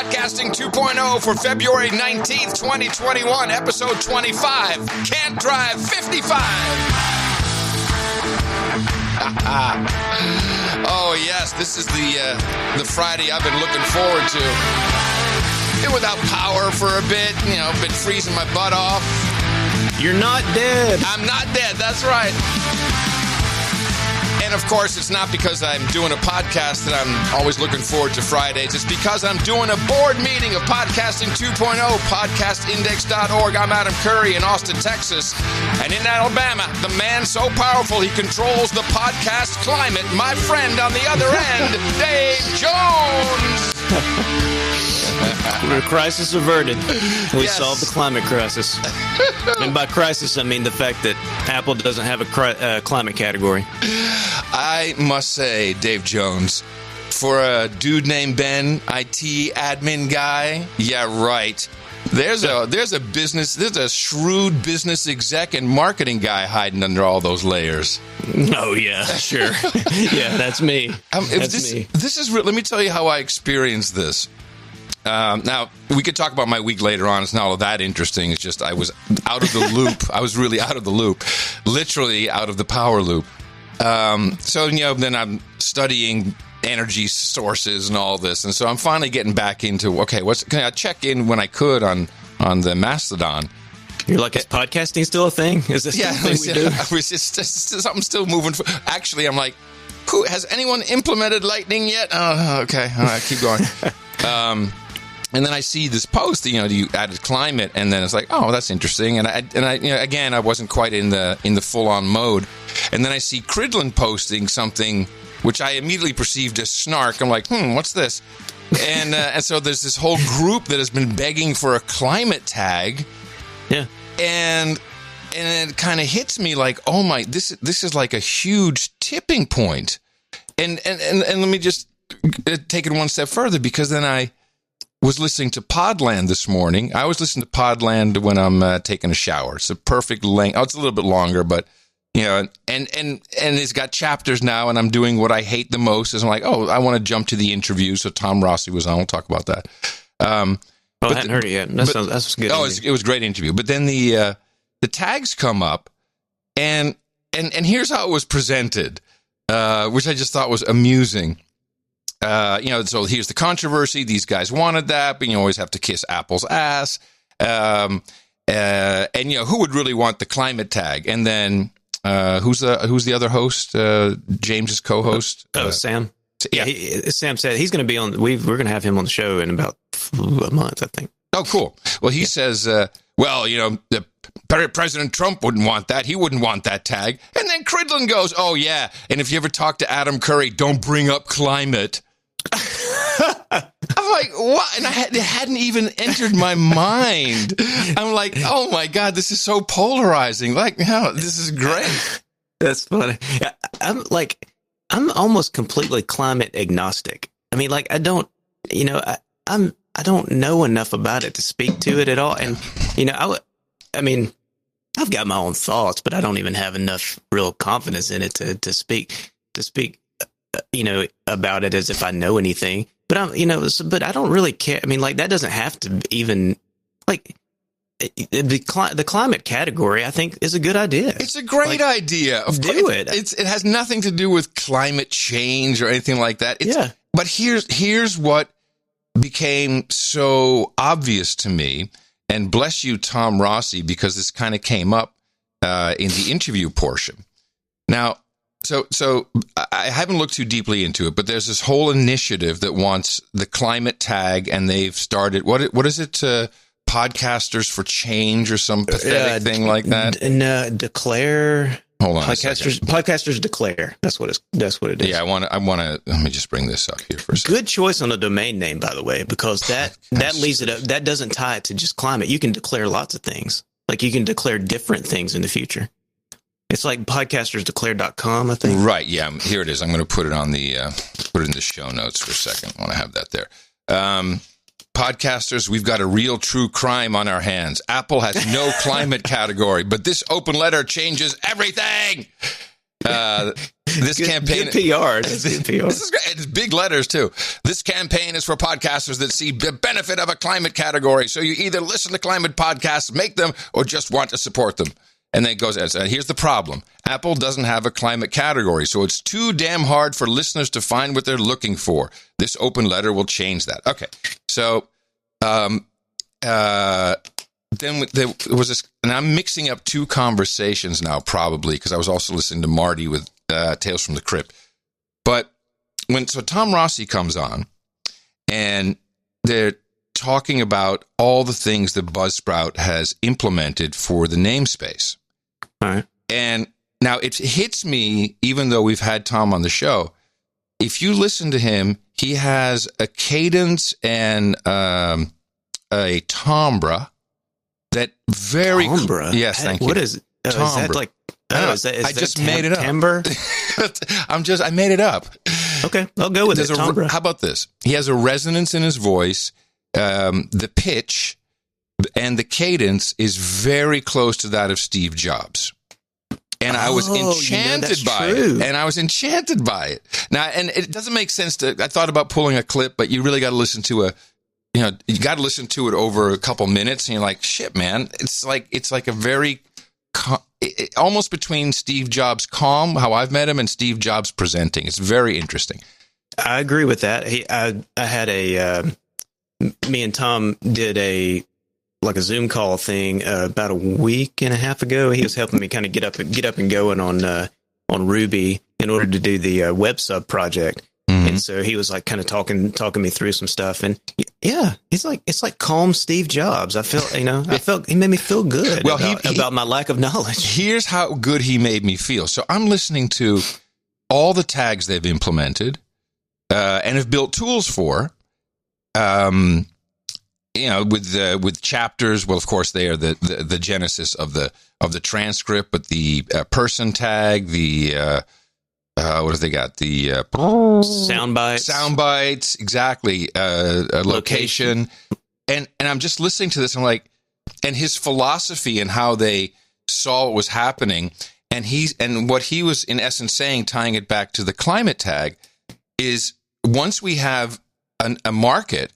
Podcasting 2.0 for February 19th, 2021, episode 25. Can't drive 55. Oh, yes, this is the Friday I've been looking forward to. Been without power for a bit, been freezing my butt off. You're not dead. I'm not dead, that's right. And of course, it's not because I'm doing a podcast that I'm always looking forward to Fridays. It's because I'm doing a board meeting of Podcasting 2.0, podcastindex.org. I'm Adam Curry in Austin, Texas. And in Alabama, the man so powerful he controls the podcast climate, my friend on the other end, Dave Jones. Crisis averted. We solved the climate crisis. And by crisis, I mean the fact that Apple doesn't have a climate category. I must say, Dave Jones, for a dude named Ben, IT admin guy, yeah, right. There's a shrewd business exec and marketing guy hiding under all those layers. Oh yeah, sure. Yeah, that's me. This is real. Let me tell you how I experienced this. Now, we could talk about my week later on. It's not all that interesting. It's just I was out of the loop. I was really out of the loop. Literally out of the power loop. So, then I'm studying energy sources and all this. And so I'm finally getting back into, can I check in when I could on the Mastodon? You're like, is podcasting still a thing? Is this still a thing we do? Something still moving. Actually, I'm like, has anyone implemented Lightning yet? Oh, okay. All right, keep going. And then I see this post, you added climate, and then it's like, oh, that's interesting. And I again, I wasn't quite in the full-on mode. And then I see Cridland posting something, which I immediately perceived as snark. I'm like, what's this? And so there's this whole group that has been begging for a climate tag. Yeah. And it kind of hits me like, oh my, this is like a huge tipping point. And let me just take it one step further, because then I was listening to Podland this morning. I always listen to Podland when I'm taking a shower. It's a perfect length. Oh, it's a little bit longer, but and it's got chapters now, and I'm doing what I hate the most. Is I'm like, oh, I want to jump to the interview. So Tom Rossi was on. We'll talk about that. I hadn't heard it yet. That's good. Oh, it was a great interview. But then the tags come up, and here's how it was presented, which I just thought was amusing. So here's the controversy. These guys wanted that, but you always have to kiss Apple's ass. And who would really want the climate tag? And then who's the other host? James's co-host. Sam. Yeah, Sam said he's going to be on. We're going to have him on the show in about a month, I think. Oh, cool. Well, he says, the President Trump wouldn't want that. He wouldn't want that tag. And then Cridland goes, oh yeah. And if you ever talk to Adam Curry, don't bring up climate. I'm like, what? And it hadn't even entered my mind. I'm like, oh my God, this is so polarizing. Like, this is great. That's funny. I'm almost completely climate agnostic. I mean, like, I don't know enough about it to speak to it at all. And, I've got my own thoughts, but I don't even have enough real confidence in it to speak, about it as if I know anything. But but I don't really care. I mean, like, that doesn't have to even, like, the climate category, I think, is a good idea. It's a great idea. It has nothing to do with climate change or anything like that. But here's what became so obvious to me, and bless you, Tom Rossi, because this kind of came up in the interview portion. Now, so I haven't looked too deeply into it, but there's this whole initiative that wants the climate tag, and they've started, what is it, Podcasters for Change or some pathetic thing like that? Declare. Hold on, Podcasters Declare. That's what it is. Yeah, I want to. Let me just bring this up here for a second. Good choice on a domain name, by the way, because that leaves it up. That doesn't tie it to just climate. You can declare lots of things. Like, you can declare different things in the future. It's like podcastersdeclare.com, I think. Right. Yeah. Here it is. I'm going to put it on put it in the show notes for a second. I want to have that there. Podcasters, we've got a real true crime on our hands. Apple has no climate category, but this open letter changes everything. This campaign, good PR. This is good PR. This is great. It's big letters too. This campaign is for podcasters that see the benefit of a climate category. So you either listen to climate podcasts, make them, or just want to support them. And then it goes, here's the problem. Apple doesn't have a climate category, so it's too damn hard for listeners to find what they're looking for. This open letter will change that. Okay. So, then there was this, and I'm mixing up two conversations now, probably, because I was also listening to Marty with Tales from the Crypt. But so Tom Rossi comes on, and they're talking about all the things that Buzzsprout has implemented for the namespace. All right. And now it hits me, even though we've had Tom on the show, if you listen to him, he has a cadence and a timbre that very... Timbre? Yes, thank you. What is it? Is that like... I just made it up. Timbre? I made it up. Okay, I'll go with it. Timbre. How about this? He has a resonance in his voice. The pitch and the cadence is very close to that of Steve Jobs. And I was enchanted by it. And I was enchanted by it. Now, and it doesn't make sense I thought about pulling a clip, but you really got to listen to you got to listen to it over a couple minutes, and you're like, shit, man. It's like a very, almost between Steve Jobs calm, how I've met him, and Steve Jobs presenting. It's very interesting. I agree with that. I had me and Tom did a Zoom call thing about a week and a half ago. He was helping me kind of get up and going on Ruby in order to do the web sub project. Mm-hmm. And so he was like kind of talking me through some stuff. And yeah, it's like calm Steve Jobs. I felt he made me feel good about my lack of knowledge. Here's how good he made me feel. So I'm listening to all the tags they've implemented and have built tools for. With chapters, well, of course, they are the genesis of the transcript, but the person tag, the what have they got? The sound bites, exactly. Location, and I'm just listening to this. I'm like, and his philosophy and how they saw what was happening, and what he was in essence saying, tying it back to the climate tag, is once we have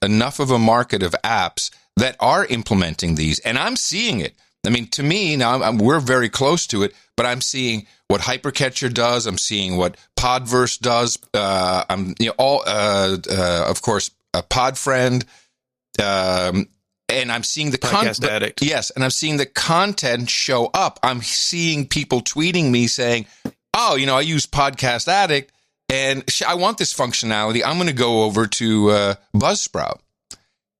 enough of a market of apps that are implementing these, and I'm seeing it. I mean, to me now, we're very close to it, but I'm seeing what Hypercatcher does. I'm seeing what Podverse does. Of course, Podfriend, and I'm seeing the Podcast Addict. Yes, and I'm seeing the content show up. I'm seeing people tweeting me saying, "Oh, I use Podcast Addict." And I want this functionality. I'm going to go over to Buzzsprout.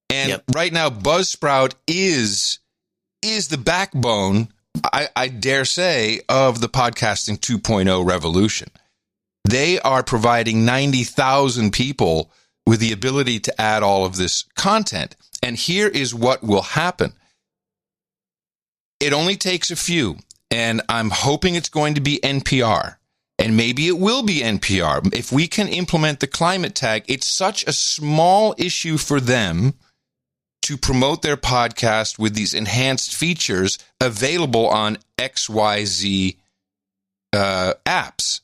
And Right now, Buzzsprout is the backbone, I dare say, of the podcasting 2.0 revolution. They are providing 90,000 people with the ability to add all of this content. And here is what will happen. It only takes a few, and I'm hoping it's going to be NPR. And maybe it will be NPR. If we can implement the climate tag, it's such a small issue for them to promote their podcast with these enhanced features available on XYZ apps,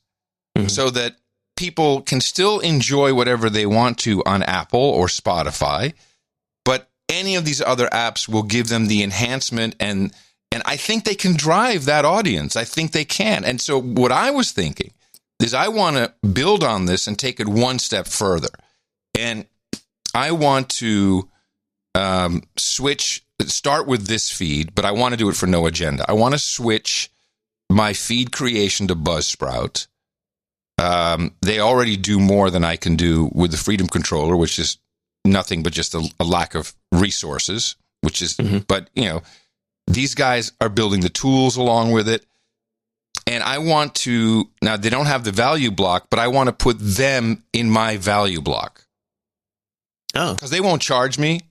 so that people can still enjoy whatever they want to on Apple or Spotify, but any of these other apps will give them the enhancement, and I think they can drive that audience. I think they can. And so what I was thinking is I want to build on this and take it one step further. And I want to start with this feed, but I want to do it for no agenda. I want to switch my feed creation to Buzzsprout. They already do more than I can do with the Freedom Controller, which is nothing but just a lack of resources, which is, but these guys are building the tools along with it. And I want to, now they don't have the value block, but I want to put them in my value block. Oh. Because they won't charge me.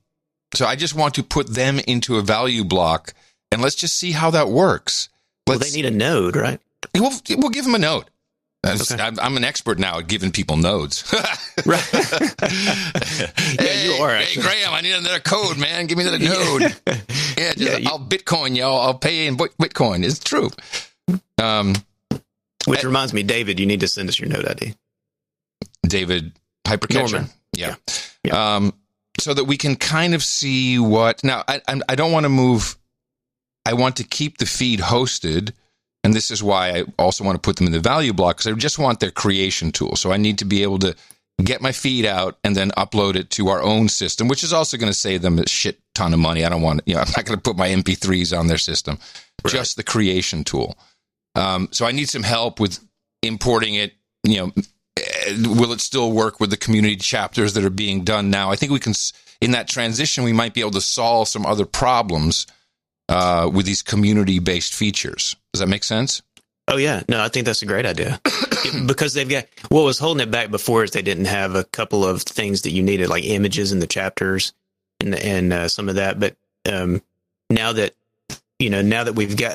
So I just want to put them into a value block, and let's just see how that works. They need a node, right? We'll give them a node. Okay. I'm an expert now at giving people nodes. Right. You are. Hey, Graham, I need another code, man. Give me another node. I'll Bitcoin, y'all. I'll pay in Bitcoin. It's true. Which reminds me, David, you need to send us your Node ID. David Hypercatcher. Norman. Yeah. Yeah. So that we can kind of see what. Now, I don't want to move. I want to keep the feed hosted. And this is why I also want to put them in the value block, because I just want their creation tool. So I need to be able to get my feed out and then upload it to our own system, which is also going to save them a shit ton of money. I don't want, I'm not going to put my MP3s on their system, just the creation tool. So I need some help with importing it. Will it still work with the community chapters that are being done now? I think we can, in that transition, we might be able to solve some other problems with these community-based features. Does that make sense? Oh, yeah. No, I think that's a great idea. Because they've got, what was holding it back before is they didn't have a couple of things that you needed, like images in the chapters and some of that. But now that we've got,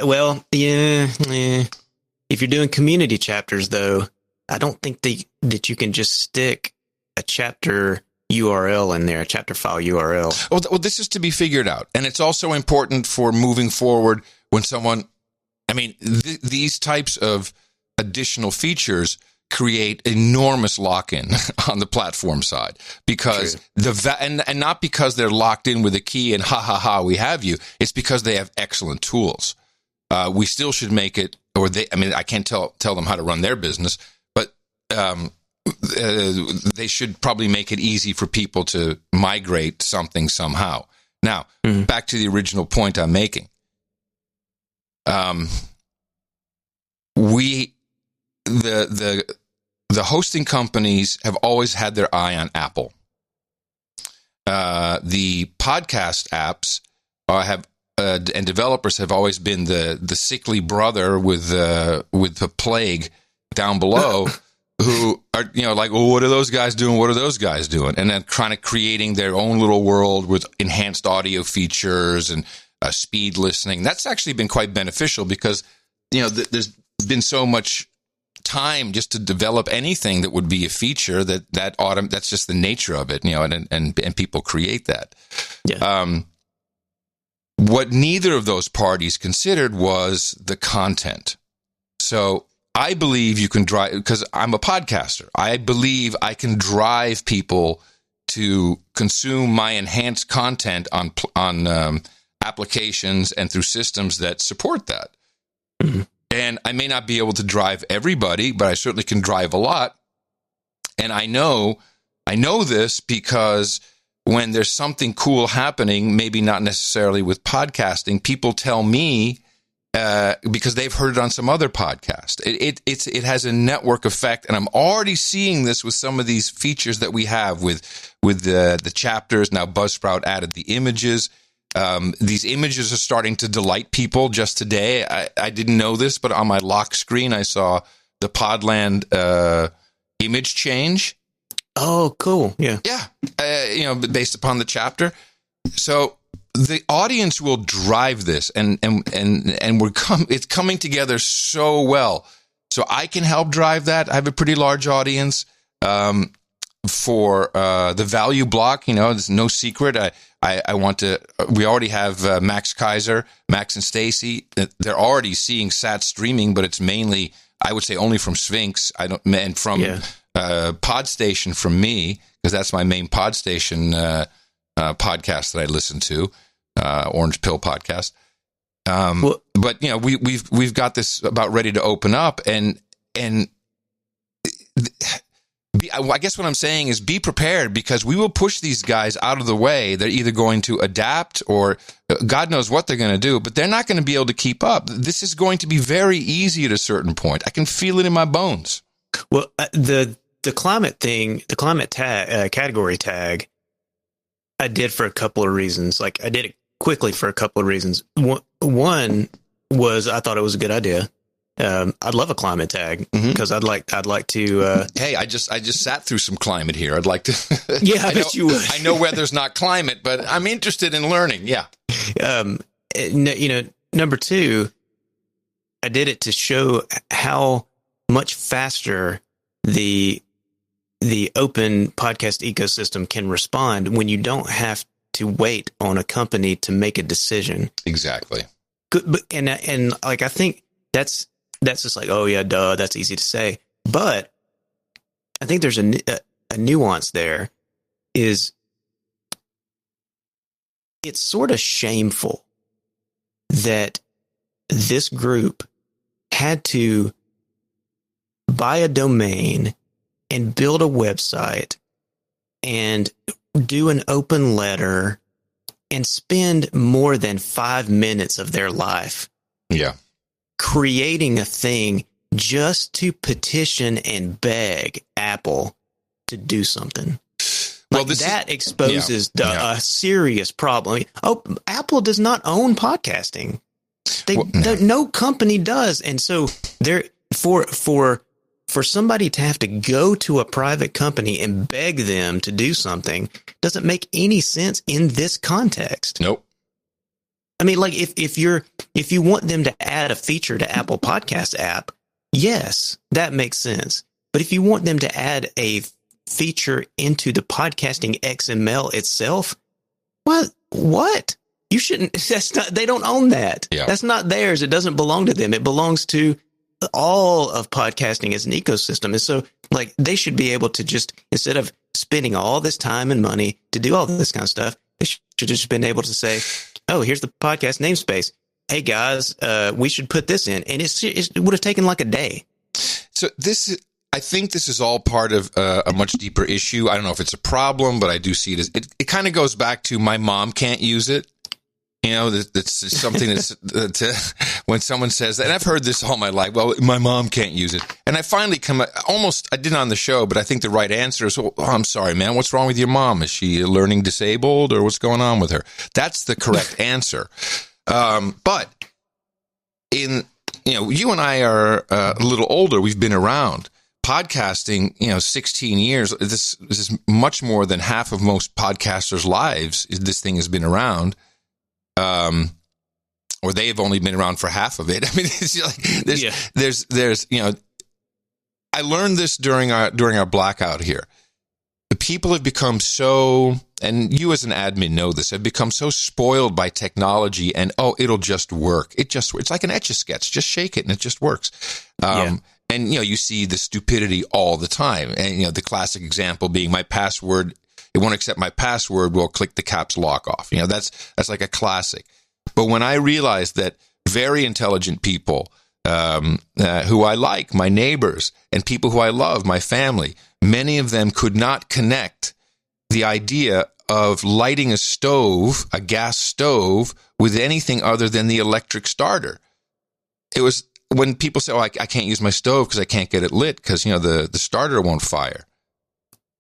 if you're doing community chapters, though, I don't think that you can just stick a chapter URL in there, a chapter file URL. Well, this is to be figured out. And it's also important for moving forward when someone, these types of additional features create enormous lock-in on the platform side, because and not because they're locked in with a key and we have you. It's because they have excellent tools. We still should make it, I can't tell them how to run their business, but they should probably make it easy for people to migrate something somehow. Now, back to the original point I'm making. The hosting companies have always had their eye on Apple. The podcast apps and developers have always been the sickly brother with the plague down below, who are what are those guys doing? What are those guys doing? And then kind of creating their own little world with enhanced audio features and speed listening. That's actually been quite beneficial because there's been so much time just to develop anything that would be a feature that's just the nature of it, and people create that. Yeah. What neither of those parties considered was the content. So I believe you can drive, because I'm a podcaster, I believe I can drive people to consume my enhanced content on applications and through systems that support that. Mm-hmm. And I may not be able to drive everybody, but I certainly can drive a lot. And I know this because when there's something cool happening, maybe not necessarily with podcasting, people tell me because they've heard it on some other podcast. It has a network effect, and I'm already seeing this with some of these features that we have with the chapters. Now Buzzsprout added the images. These images are starting to delight people. Just today, I didn't know this, but on my lock screen, I saw the Podland image change. Oh, cool. Yeah. Yeah. Based upon the chapter. So the audience will drive this and it's coming together so well. So I can help drive that. I have a pretty large audience. For the value block, there's no secret. I want to. We already have Max Kaiser, Max and Stacy. They're already seeing SAT streaming, but it's mainly, I would say, only from Sphinx. And from Podstation from me, because that's my main Podstation podcast that I listen to, Orange Pill podcast. But we've got this about ready to open up, and I guess what I'm saying is be prepared, because we will push these guys out of the way. They're either going to adapt or God knows what they're going to do, but they're not going to be able to keep up. This is going to be very easy at a certain point. I can feel it in my bones. Well, the climate thing, the climate tag, category tag, I did for a couple of reasons. Like, I did it quickly for a couple of reasons. One was I thought it was a good idea. I'd love a climate tag because I'd like to. Hey, I just sat through some climate here. I'd like to. Yeah, I bet you would. I know weather's not climate, but I'm interested in learning. Yeah. Number two, I did it to show how much faster the open podcast ecosystem can respond when you don't have to wait on a company to make a decision. Exactly. Good, and I think that's that's just like, oh yeah, duh, that's easy to say. But I think there's a nuance there. Is it's sort of shameful that this group had to buy a domain and build a website and do an open letter and spend more than 5 minutes of their life creating a thing just to petition and beg Apple to do no Well, that exposes a serious problem. Apple does not own podcasting. No company does. And so there for somebody to have to go to a private company and beg them to do something doesn't make any sense in this context. Nope. I mean, like if you want them to add a feature to Apple Podcast app, yes, that makes sense. But if you want them to add a feature into the podcasting XML itself, what? You shouldn't. That's not. They don't own that. Yeah. That's not theirs. It doesn't belong to them. It belongs to all of podcasting as an ecosystem. And so, like, they should be able to just, instead of spending all this time and money to do all this kind of stuff, they should just been able to say, "Oh, here's the podcast namespace. Hey guys, we should put this in," and it would have taken like a day. So I think this is all part of a much deeper issue. I don't know if it's a problem, but I do see it as it kind of goes back to my mom can't use it. You know, that's something that's when someone says that, and I've heard this all my life. Well, my mom can't use it, and I finally I did it on the show, but I think the right answer is, "Oh, I'm sorry, man. What's wrong with your mom? Is she learning disabled, or what's going on with her?" That's the correct answer. But you and I are a little older. We've been around podcasting, 16 years. This is much more than half of most podcasters' lives. This thing has been around. Or they've only been around for half of it. I mean, it's like there's I learned this during our blackout here. The people have become so, and you as an admin know this, have become so spoiled by technology and, it'll just work. It's like an Etch-a-Sketch. Just shake it and it just works. And, you see the stupidity all the time. And, the classic example being my password, it won't accept my password, we'll click the caps lock off. That's like a classic. But when I realized that very intelligent people who I like, my neighbors, and people who I love, my family, many of them could not connect the idea of lighting a gas stove, with anything other than the electric starter. It was when people say, I can't use my stove because I can't get it lit because, the starter won't fire.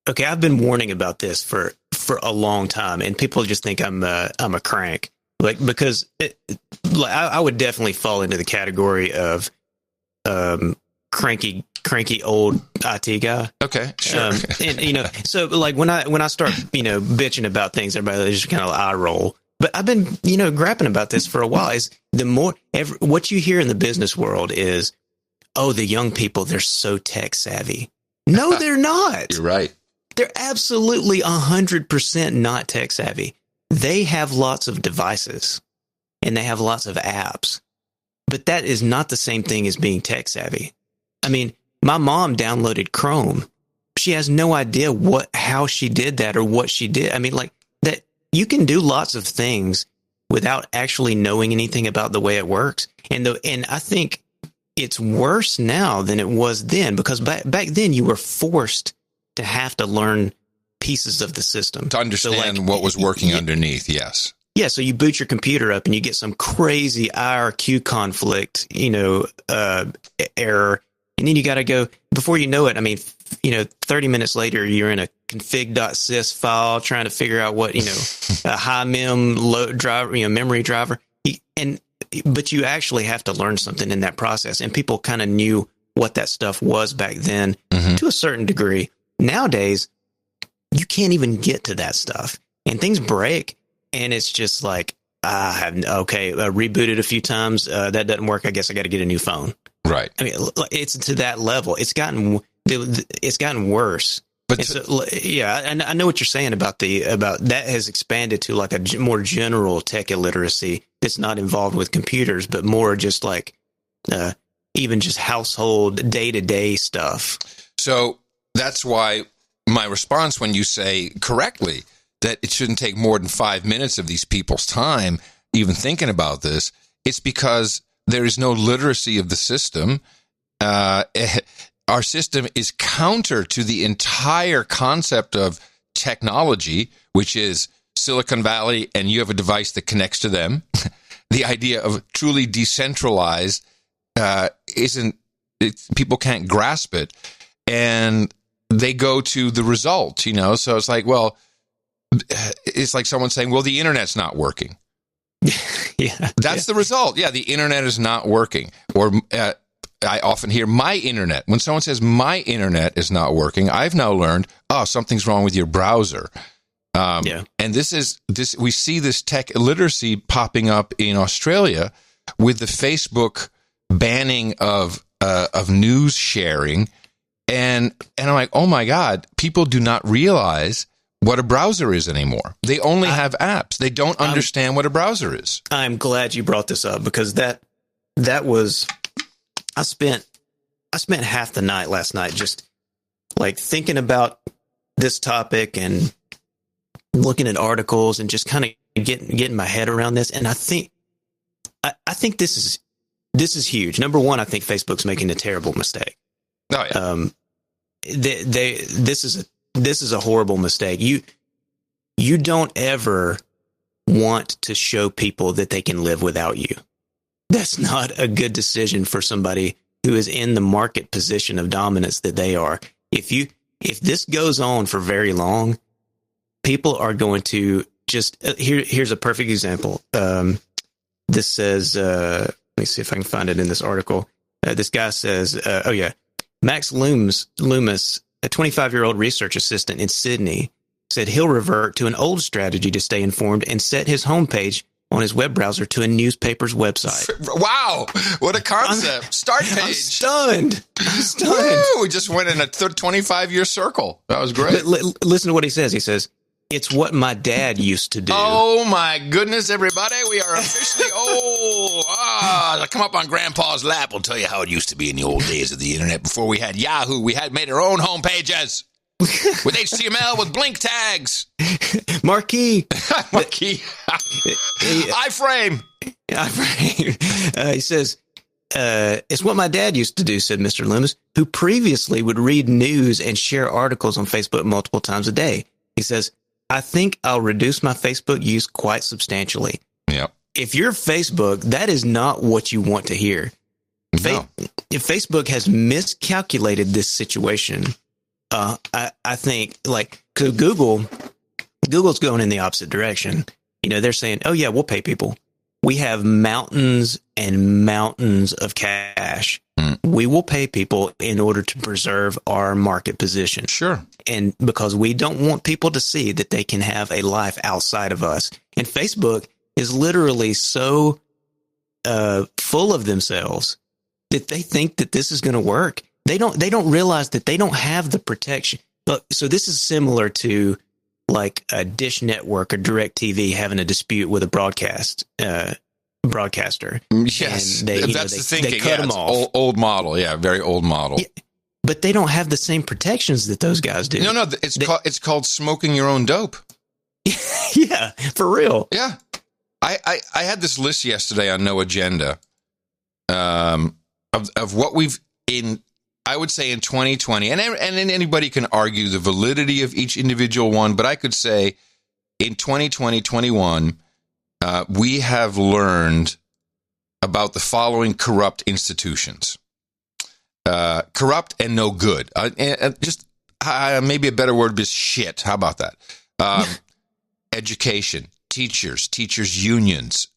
Okay, I've been warning about this for a long time, and people just think I'm a crank. Because I would definitely fall into the category of cranky old IT guy. Okay, sure. And so like when I start bitching about things, everybody just kind of eye roll. But I've been grappling about this for a while. Is the more what you hear in the business world is, the young people, they're so tech savvy. No, they're not. You're right. They're absolutely 100% not tech savvy. They have lots of devices and they have lots of apps, but that is not the same thing as being tech savvy. I mean, my mom downloaded Chrome. She has no idea how she did that or what she did. I mean, like that, you can do lots of things without actually knowing anything about the way it works. And I think it's worse now than it was then, because back then you were forced to have to learn pieces of the system to understand what was working underneath. Yes. Yeah. So you boot your computer up and you get some crazy IRQ conflict, error. And then you got to go, before you know it, I mean, 30 minutes later, you're in a config.sys file trying to figure out what, a high mem load driver, memory driver. But you actually have to learn something in that process. And people kind of knew what that stuff was back then to a certain degree. Nowadays, you can't even get to that stuff, and things break. And it's just like, rebooted a few times. That doesn't work. I guess I got to get a new phone. Right. I mean, it's to that level. It's gotten worse. But I know what you're saying about that has expanded to like a more general tech illiteracy that's not involved with computers, but more just like even just household day-to-day stuff. So that's why my response when you say correctly that it shouldn't take more than 5 minutes of these people's time even thinking about this, it's because there is no literacy of the system. Our system is counter to the entire concept of technology, which is Silicon Valley, and you have a device that connects to them. The idea of truly decentralized people can't grasp it, and they go to the result, So it's like, well, it's like someone saying, well, the internet's not working. Yeah, that's the result. Yeah, the internet is not working. Or I often hear my internet. When someone says my internet is not working, I've now learned, something's wrong with your browser. And we see this tech illiteracy popping up in Australia with the Facebook banning of news sharing, and I'm like, oh my God, people do not realize what a browser is anymore. They only have apps. They don't understand what a browser is. I'm glad you brought this up because that was I spent half the night last night just like thinking about this topic and looking at articles and just kind of getting my head around this. And I think this is huge. Number one, I think Facebook's making a terrible mistake. Oh yeah. This is a horrible mistake. You don't ever want to show people that they can live without you. That's not a good decision for somebody who is in the market position of dominance that they are. If this goes on for very long, people are going to just here's a perfect example. This says, let me see if I can find it in this article. This guy says, Max Loomis, a 25-year-old research assistant in Sydney, said he'll revert to an old strategy to stay informed and set his homepage on his web browser to a newspaper's website. Wow, what a concept. Start page. I'm stunned. Woo, we just went in a 25-year circle. That was great. Listen to what he says. He says, it's what my dad used to do. Oh, my goodness, everybody. We are officially old. Come up on Grandpa's lap. We'll tell you how it used to be in the old days of the internet. Before we had Yahoo, we had made our own home pages with HTML, with blink tags. Marquee. iframe. He says, it's what my dad used to do, said Mr. Loomis, who previously would read news and share articles on Facebook multiple times a day. He says, I think I'll reduce my Facebook use quite substantially. Yep. If you're Facebook, that is not what you want to hear. No. If Facebook has miscalculated this situation, I think Google's going in the opposite direction. They're saying, oh yeah, we'll pay people. We have mountains and mountains of cash. We will pay people in order to preserve our market position. Sure. And because we don't want people to see that they can have a life outside of us. And Facebook is literally so full of themselves that they think that this is going to work. They don't realize that they don't have the protection. So this is similar to like a Dish Network or DirecTV having a dispute with a broadcaster. Yes, and that's the thinking. They cut them off. Old model, yeah, very old model. Yeah, but they don't have the same protections that those guys do. No, it's called smoking your own dope. Yeah, for real. Yeah, I had this list yesterday on No Agenda of what we've I would say in 2020, and anybody can argue the validity of each individual one, but I could say in 2020, 21, we have learned about the following corrupt institutions. Corrupt and no good. Maybe a better word is shit. How about that? Education, teachers unions,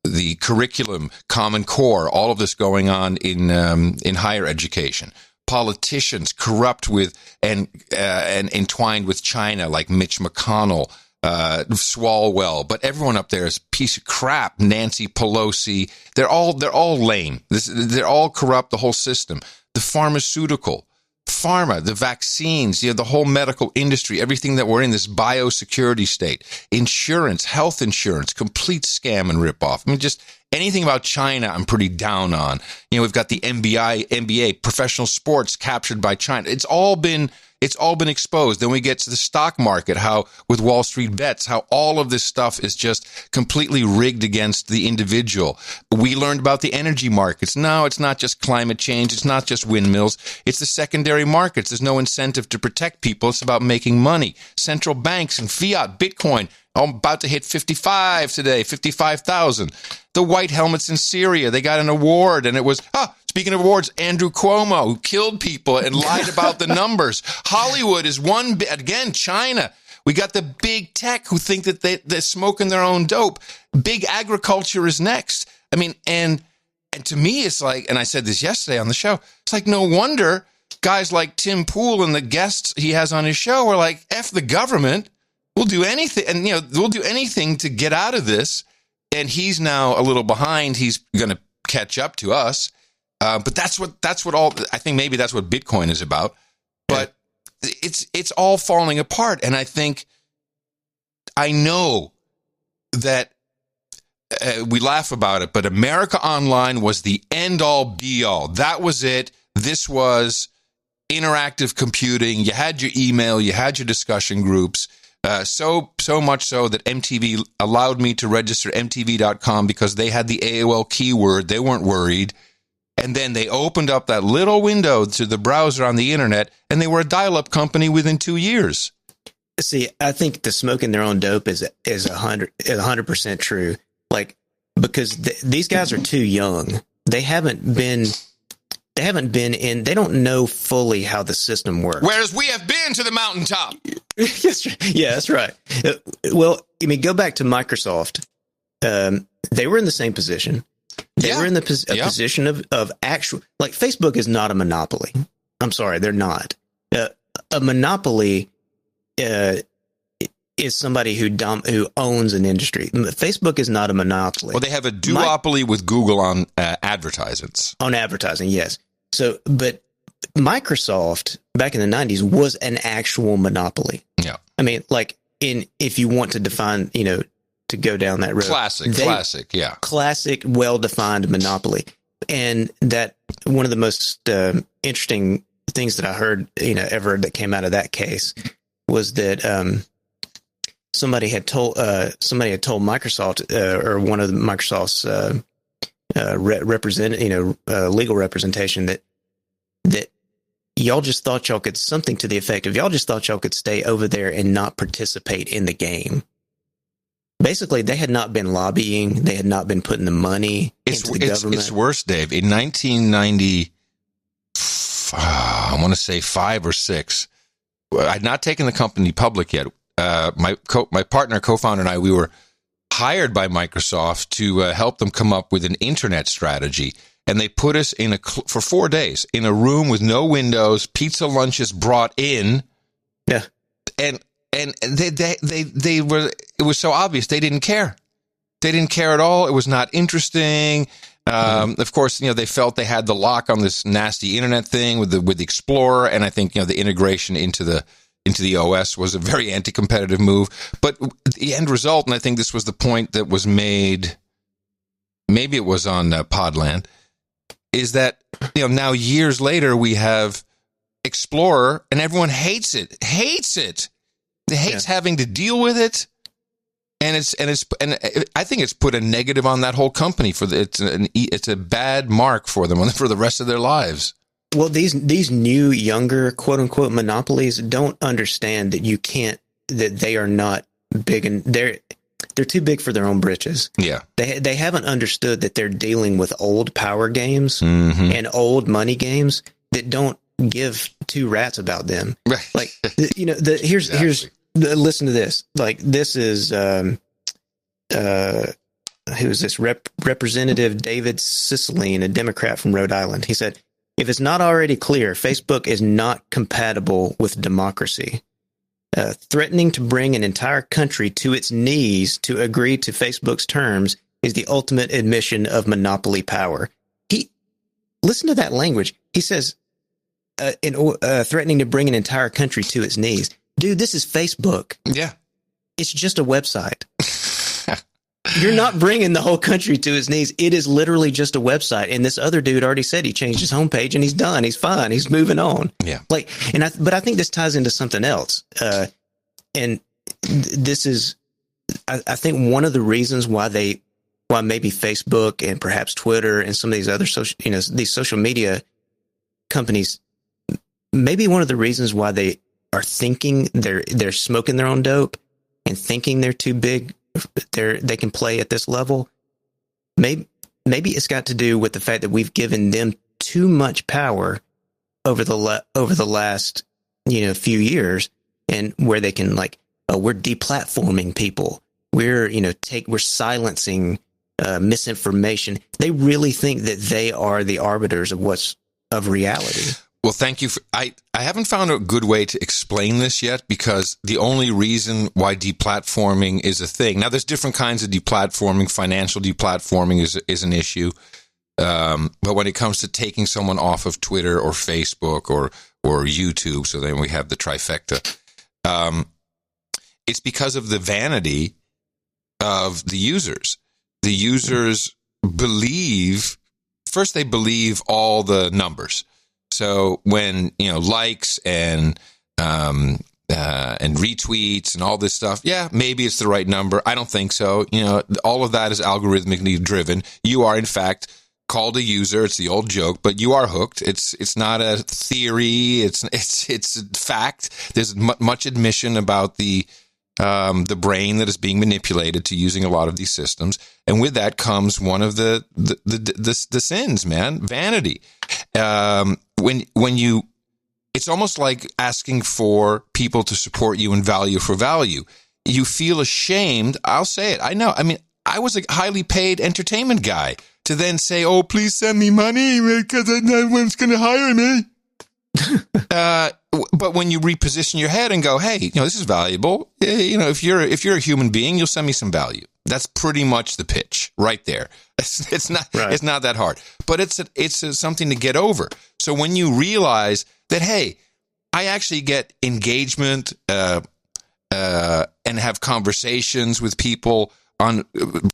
the curriculum, Common Core, all of this going on in higher education. Politicians corrupt with and entwined with China, like Mitch McConnell, Swalwell, but everyone up there is a piece of crap. Nancy Pelosi, they're all lame. They're all corrupt. The whole system, the pharmaceutical, pharma, the vaccines, the whole medical industry, everything that we're in, this biosecurity state, insurance, health insurance, complete scam and ripoff. I mean, just anything about China, I'm pretty down on. We've got the NBA, professional sports captured by China. It's all been exposed. Then we get to the stock market, how with Wall Street bets, how all of this stuff is just completely rigged against the individual. We learned about the energy markets. No, it's not just climate change. It's not just windmills. It's the secondary markets. There's no incentive to protect people. It's about making money. Central banks and fiat, Bitcoin, I'm about to hit 55 today, 55,000. The white helmets in Syria, they got an award, and it was, speaking of awards, Andrew Cuomo, who killed people and lied about the numbers. Hollywood is one, again, China. We got the big tech who think that they're smoking their own dope. Big agriculture is next. I mean, and to me, it's like, and I said this yesterday on the show, it's like no wonder guys like Tim Pool and the guests he has on his show are like, F the government. We'll do anything, and we'll do anything to get out of this. And he's now a little behind. He's going to catch up to us. But that's what all. I think maybe that's what Bitcoin is about. But it's all falling apart. And I know that we laugh about it, but America Online was the end all be all. That was it. This was interactive computing. You had your email. You had your discussion groups. So much so that MTV allowed me to register MTV.com because they had the AOL keyword. They weren't worried. And then they opened up that little window to the browser on the internet, and they were a dial-up company within 2 years. See, I think the smoking their own dope is 100% true. Like, because these guys are too young. They haven't been in, they don't know fully how the system works. Whereas we have been to the mountaintop. Yeah, that's right. Well, I mean, go back to Microsoft. They were in the same position. They were in the position of actual, like, Facebook is not a monopoly. I'm sorry, they're not. A monopoly is somebody who owns an industry. Facebook is not a monopoly. Well, they have a duopoly with Google on advertisements. On advertising, yes. So, but Microsoft back in the 90s was an actual monopoly. Yeah. I mean, like, if you want to define, to go down that road. Classic, well-defined monopoly. And that one of the most interesting things that I heard, ever that came out of that case was that somebody had told Microsoft or one of Microsoft's legal representation that y'all just thought y'all could, something to the effect of, y'all just thought y'all could stay over there and not participate in the game. Basically, they had not been lobbying. They had not been putting the money into the government. It's worse, Dave. In 1990, I want to say 5 or 6, I'd not taken the company public yet. My partner, co-founder, and I, we were hired by Microsoft to help them come up with an internet strategy. And they put us for 4 days in a room with no windows, pizza lunches brought in. Yeah. And they were, it was so obvious they didn't care. They didn't care at all. It was not interesting. Of course, they felt they had the lock on this nasty internet thing with the Explorer. And I think, the integration into the OS was a very anti-competitive move. But the end result, and I think this was the point that was made, maybe it was on Podland, is that, now years later we have Explorer and everyone hates it. They hates having to deal with it. And I think it's put a negative on that whole company it's a bad mark for them for the rest of their lives. Well, these new, younger, quote unquote, monopolies don't understand that that they are not big, and they're too big for their own britches. Yeah. They haven't understood that they're dealing with old power games and old money games that don't give two rats about them. Right. Like, here's listen to this. Like, this is who is this? Representative David Cicilline, a Democrat from Rhode Island. He said, if it's not already clear, Facebook is not compatible with democracy. Threatening to bring an entire country to its knees to agree to Facebook's terms is the ultimate admission of monopoly power. Listen to that language. He says, threatening to bring an entire country to its knees. Dude, this is Facebook. Yeah. It's just a website. You're not bringing the whole country to its knees. It is literally just a website. And this other dude already said he changed his homepage and he's done. He's fine. He's moving on. Yeah. But I think this ties into something else. And this is, I think one of the reasons why maybe Facebook and perhaps Twitter and some of these other these social media companies, maybe one of the reasons why they are thinking they're smoking their own dope and thinking they're too big, they can play at this level. Maybe it's got to do with the fact that we've given them too much power over the last few years, and where they can we're deplatforming people, we're silencing misinformation. They really think that they are the arbiters of reality. Well, thank you. I haven't found a good way to explain this yet, because the only reason why deplatforming is a thing. Now, there's different kinds of deplatforming. Financial deplatforming is an issue. But when it comes to taking someone off of Twitter or Facebook or YouTube, so then we have the trifecta, it's because of the vanity of the users. The users believe all the numbers. So when, likes and retweets and all this stuff, yeah, maybe it's the right number. I don't think so. All of that is algorithmically driven. You are, in fact, called a user. It's the old joke, but you are hooked. It's not a theory. It's a fact. There's much admission about the brain that is being manipulated to using a lot of these systems, and with that comes one of the sins, man, vanity. When you, it's almost like asking for people to support you in value for value. You feel ashamed. I'll say it. I know. I mean, I was a highly paid entertainment guy to then say, "Oh, please send me money because no one's going to hire me." But when you reposition your head and go, "Hey, this is valuable. If you're a human being, you'll send me some value." That's pretty much the pitch right there. It's not right. It's not that hard, but it's something to get over. So when you realize that, hey, I actually get engagement and have conversations with people on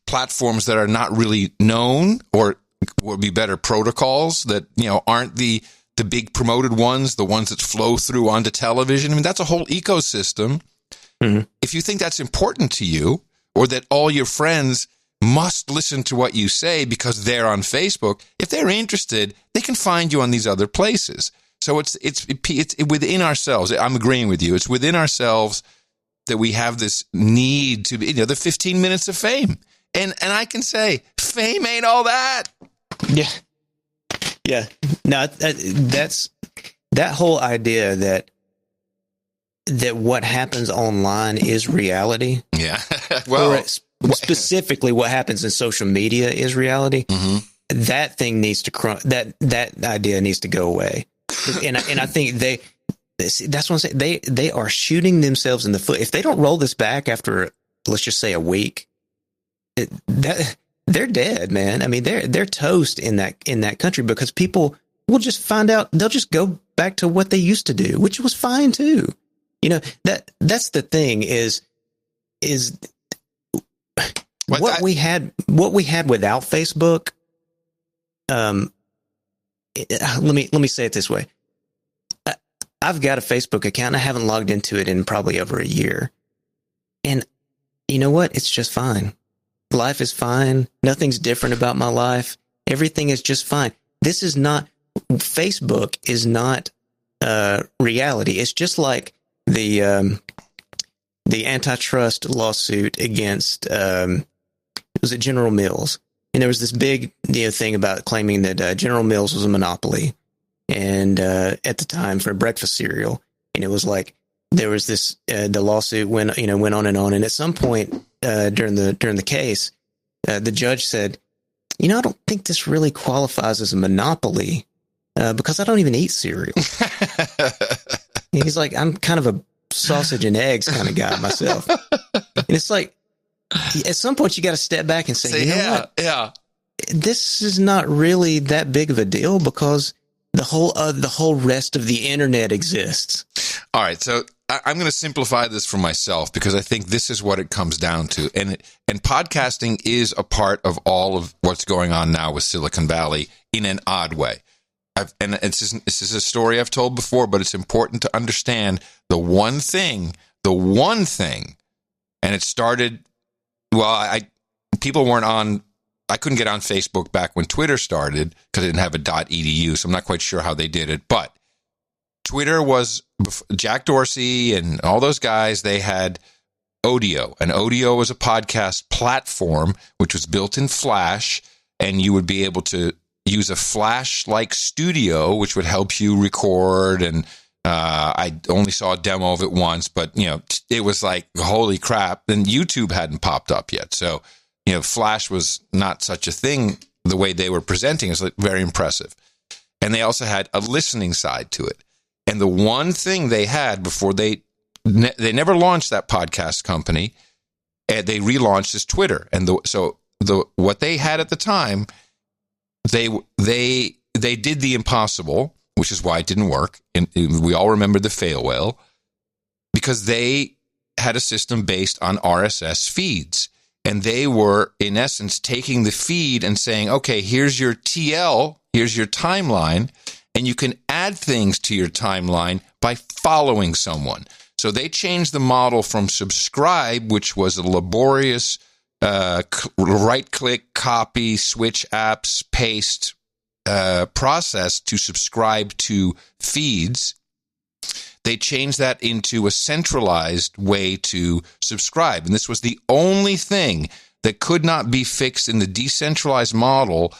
platforms that are not really known, or would be better protocols that aren't the big promoted ones, the ones that flow through onto television. I mean, that's a whole ecosystem. Mm-hmm. If you think that's important to you, or that all your friends must listen to what you say because they're on Facebook, if they're interested, they can find you on these other places. So it's within ourselves. I'm agreeing with you. It's within ourselves that we have this need to be, the 15 minutes of fame. And I can say, fame ain't all that. Yeah. Yeah. No, that's that whole idea that what happens online is reality. Yeah. Well, specifically what happens in social media is reality. Mm-hmm. That thing needs to that idea needs to go away. And I think that's what I'm saying. They are shooting themselves in the foot. If they don't roll this back after, let's just say, a week, they're dead, man. I mean, they're toast in that country, because people will just find out. They'll just go back to what they used to do, which was fine too. That's the thing is what we had without Facebook. Let me say it this way. I've got a Facebook account. I haven't logged into it in probably over a year. And you know what? It's just fine. Life is fine. Nothing's different about my life. Everything is just fine. Facebook is not reality. It's just like the antitrust lawsuit against, was it General Mills? And there was this big thing about claiming that General Mills was a monopoly, and at the time, for breakfast cereal. And it was like there was this the lawsuit went on and on. And at some point during the case, the judge said, I don't think this really qualifies as a monopoly because I don't even eat cereal. He's like, I'm kind of a sausage and eggs kind of guy myself. And it's like, at some point you got to step back and say, what? Yeah. This is not really that big of a deal, because the whole rest of the internet exists. All right, so I'm going to simplify this for myself because I think this is what it comes down to, and podcasting is a part of all of what's going on now with Silicon Valley in an odd way. This is a story I've told before, but it's important to understand the one thing, and it started. Well, people weren't on. I couldn't get on Facebook back when Twitter started because I didn't have a .edu, so I'm not quite sure how they did it. But Twitter was Jack Dorsey and all those guys. They had Odeo, and Odeo was a podcast platform which was built in Flash, and you would be able to use a Flash-like studio, which would help you record. And I only saw a demo of it once, but it was like, holy crap! Then YouTube hadn't popped up yet, so Flash was not such a thing. The way they were presenting is like very impressive, and they also had a listening side to it. And the one thing they had before they never launched that podcast company, and they relaunched is Twitter. And what they had at the time. They did the impossible, which is why it didn't work. And we all remember the fail whale, because they had a system based on RSS feeds. And they were, in essence, taking the feed and saying, okay, here's your TL, here's your timeline, and you can add things to your timeline by following someone. So they changed the model from subscribe, which was a laborious right-click, copy, switch apps, paste process to subscribe to feeds. They changed that into a centralized way to subscribe. And this was the only thing that could not be fixed in the decentralized model.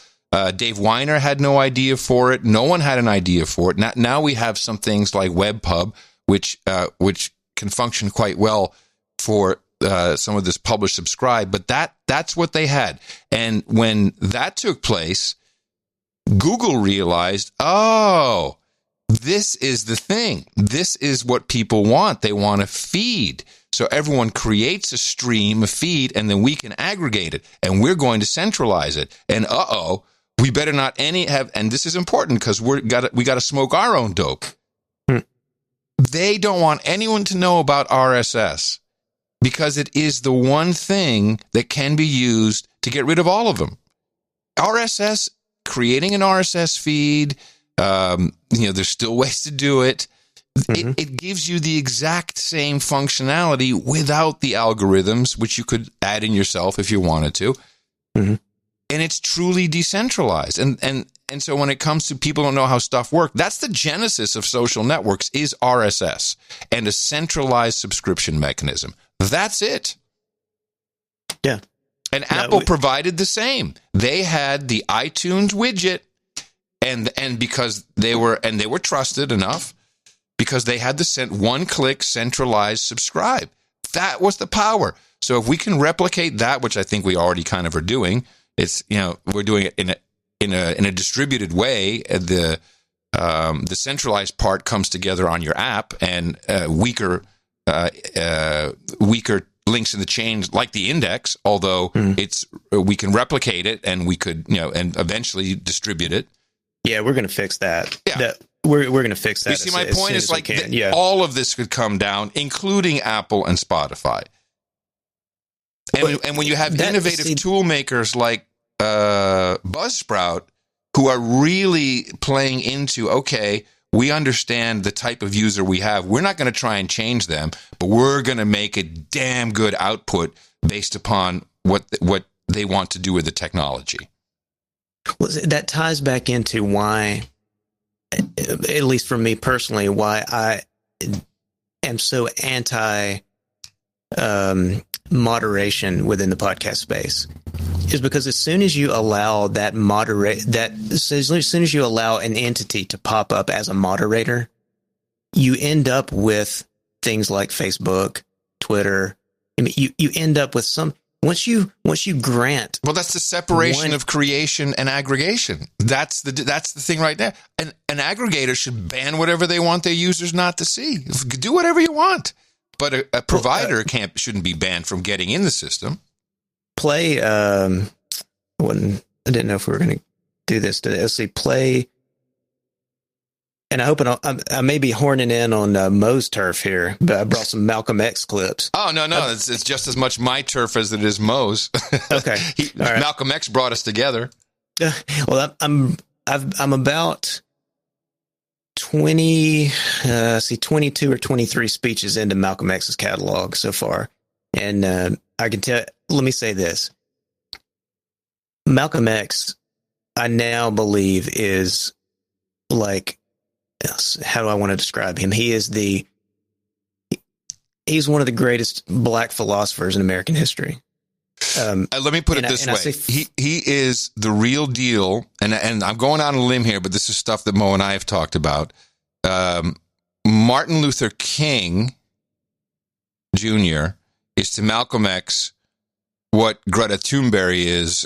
Dave Weiner had no idea for it. No one had an idea for it. Now we have some things like WebPub, which can function quite well for some of this publish subscribe, but that's what they had. And when that took place, Google realized, oh, this is the thing. This is what people want. They want a feed. So everyone creates a stream, a feed, and then we can aggregate it, and we're going to centralize it. And we better not have. And this is important because we got to smoke our own dope. They don't want anyone to know about RSS. Because it is the one thing that can be used to get rid of all of them. RSS, creating an RSS feed, there's still ways to do it. Mm-hmm. It gives you the exact same functionality without the algorithms, which you could add in yourself if you wanted to. Mm-hmm. And it's truly decentralized. And so when it comes to people don't know how stuff works, that's the genesis of social networks is RSS and a centralized subscription mechanism. That's it. Yeah. And Apple provided the same. They had the iTunes widget, and because they were trusted enough, because they had the one-click centralized subscribe. That was the power. So if we can replicate that, which I think we already kind of are doing, it's we're doing it in a distributed way. The centralized part comes together on your app, and weaker links in the chain like the index, although we can replicate it and we could, and eventually distribute it. Yeah, we're going to fix that. Yeah. We're going to fix that. You see, my point is like all of this could come down, including Apple and Spotify. And when you have innovative tool makers like Buzzsprout, who are really playing into, okay, we understand the type of user we have. We're not going to try and change them, but we're going to make a damn good output based upon what they want to do with the technology. Well, that ties back into why, at least for me personally, why I am so anti moderation within the podcast space. Is because as soon as you allow as soon as you allow an entity to pop up as a moderator, you end up with things like Facebook, Twitter. I mean, you end up with once you grant. Well, that's the separation of creation and aggregation. That's the thing right there. An aggregator should ban whatever they want their users not to see. Do whatever you want, but a provider shouldn't be banned from getting in the system. Play. I didn't know if we were going to do this today. Let's see. Play and I hope I may be horning in on Mo's turf here, but I brought some Malcolm X clips. Oh, no. It's just as much my turf as it is Mo's. Okay. Right. Malcolm X brought us together. Well, I'm about 22 or 23 speeches into Malcolm X's catalog so far. And I can tell, let me say this. Malcolm X, I now believe, is like, how do I want to describe him? He's one of the greatest black philosophers in American history. Let me put it this way. He is the real deal. And I'm going on a limb here, but this is stuff that Mo and I have talked about. Martin Luther King Jr. is to Malcolm X what Greta Thunberg is,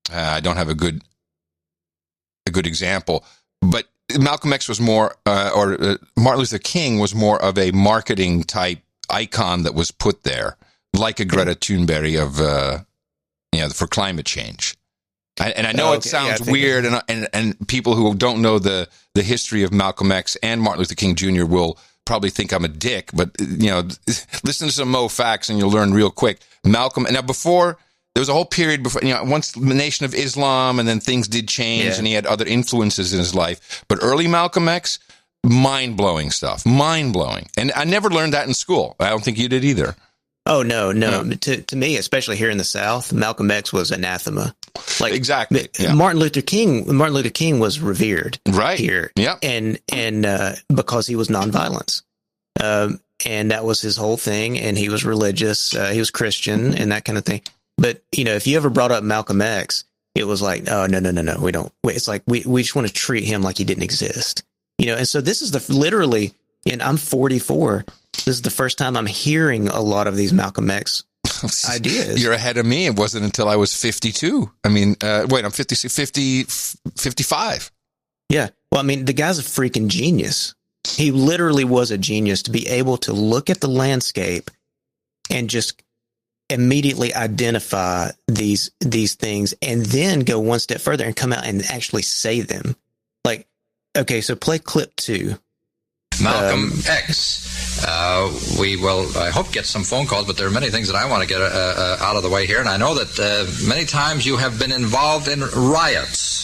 I don't have a good example, but Malcolm X was more, Martin Luther King was more of a marketing type icon that was put there, like a Greta Thunberg of, for climate change. And I know it sounds weird, and people who don't know the history of Malcolm X and Martin Luther King Jr. will probably think I'm a dick, but listen to some Mo facts and you'll learn real quick. Malcolm, now before, there was a whole period before, once the Nation of Islam, and then things did change, and he had other influences in his life. But early Malcolm X, mind-blowing stuff, mind-blowing. And I never learned that in school. I don't think you did either. Oh, no. To me, especially here in the South, Malcolm X was anathema. Like, exactly. Yeah. Martin Luther King was revered here. Yeah. And because he was nonviolence. And that was his whole thing. And he was religious. He was Christian and that kind of thing. But, if you ever brought up Malcolm X, it was like, oh, no, we don't. It's like we just want to treat him like he didn't exist. And so this is literally, and I'm 44. This is the first time I'm hearing a lot of these Malcolm X ideas. You're ahead of me. It wasn't until I was 52. I mean, I'm 55. Yeah. Well, I mean, the guy's a freaking genius. He literally was a genius to be able to look at the landscape and just immediately identify these things and then go one step further and come out and actually say them. Like, okay, so play clip 2. Malcolm X. We will, I hope, get some phone calls, but there are many things that I want to get out of the way here. And I know that many times you have been involved in riots.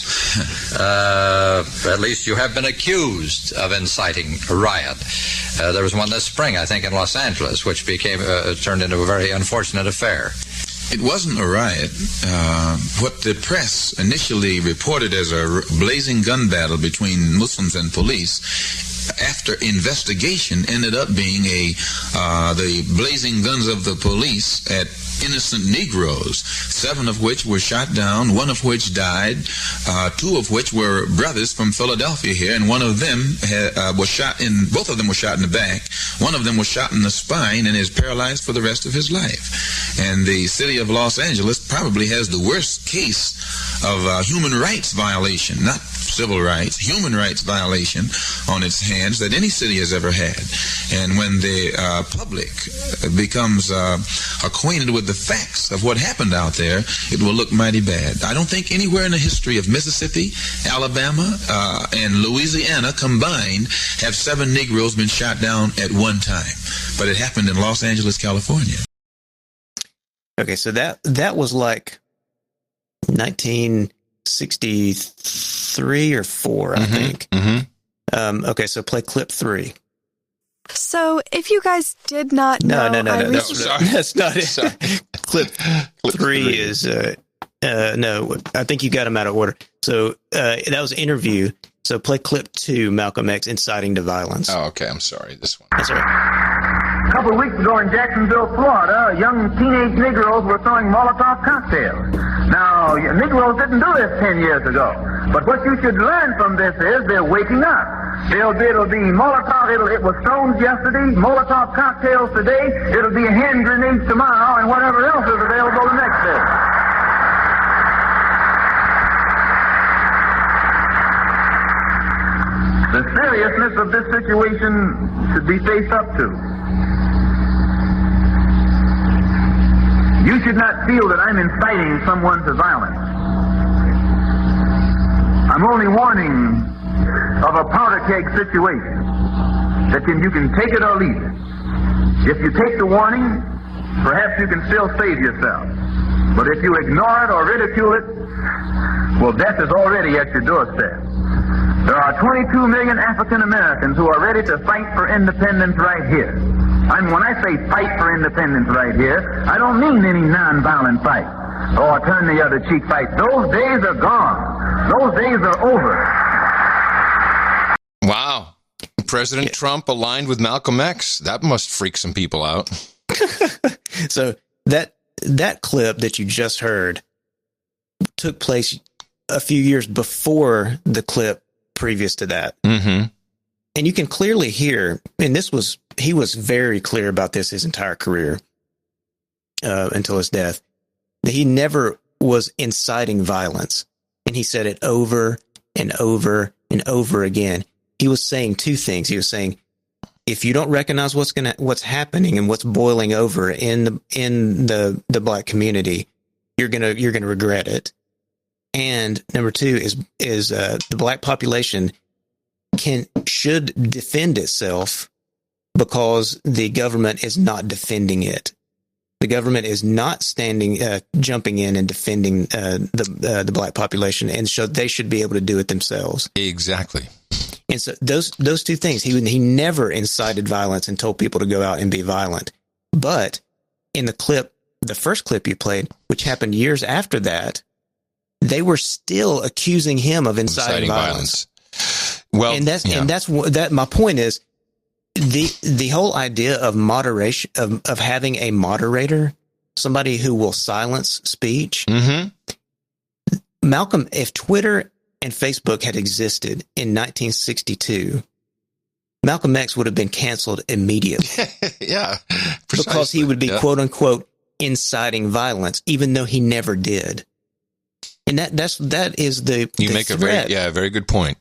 At least you have been accused of inciting a riot. There was one this spring, I think, in Los Angeles, which turned into a very unfortunate affair. It wasn't a riot. What the press initially reported as a blazing gun battle between Muslims and police, after investigation, ended up being the blazing guns of the police at innocent Negroes, 7 of which were shot down, 1 of which died, 2 of which were brothers from Philadelphia here, and one of them was shot both of them were shot in the back. One of them was shot in the spine and is paralyzed for the rest of his life. And the city of Los Angeles probably has the worst case of human rights violation, not civil rights, human rights violation on its hands that any city has ever had. And when the public becomes acquainted with the facts of what happened out there, it will look mighty bad. I don't think anywhere in the history of Mississippi, Alabama, and Louisiana combined have 7 Negroes been shot down at one time. But it happened in Los Angeles, California. Okay, so that was like 1963 or 4, I think. Mm-hmm. Okay, so play clip 3. So, if you guys did not know... No. That's not it. Clip 3 is... no, I think you got them out of order. So, that was an interview. So, play clip 2, Malcolm X inciting to violence. Oh, okay. I'm sorry. This one. That's all right. A couple of weeks ago in Jacksonville, Florida, young teenage Negroes were throwing Molotov cocktails. Now, Negroes didn't do this 10 years ago. But what you should learn from this is they're waking up. It'll be Molotov, it was stones yesterday, Molotov cocktails today, it'll be hand grenades tomorrow, and whatever else is available the next day. The seriousness of this situation should be faced up to. You should not feel that I'm inciting someone to violence. I'm only warning of a powder keg situation that you can take it or leave it. If you take the warning, perhaps you can still save yourself. But if you ignore it or ridicule it, well, death is already at your doorstep. There are 22 million African Americans who are ready to fight for independence right here. And when I say fight for independence right here, I don't mean any nonviolent fight or turn the other cheek fight. Those days are gone. Those days are over. Wow. President Trump aligned with Malcolm X. That must freak some people out. So that clip that you just heard took place a few years before the clip previous to that. Mm-hmm. And you can clearly hear, and he was very clear about this his entire career until his death, that he never was inciting violence. And he said it over and over and over again. He was saying two things. He was saying, if you don't recognize what's happening and what's boiling over in the black community, you're gonna regret it. And number two is the black population should defend itself because the government is not defending it. The government is not jumping in and defending the black population, and so they should be able to do it themselves. Exactly. And so those two things, he never incited violence and told people to go out and be violent. But in the first clip you played, which happened years after that, they were still accusing him of inciting violence. Well, and that's my point is the whole idea of moderation, of having a moderator, somebody who will silence speech. Mm-hmm. Malcolm, if Twitter and Facebook had existed in 1962, Malcolm X would have been canceled immediately. Yeah, precisely. Because he would be quote unquote inciting violence, even though he never did. And that is the make threat. a very good point.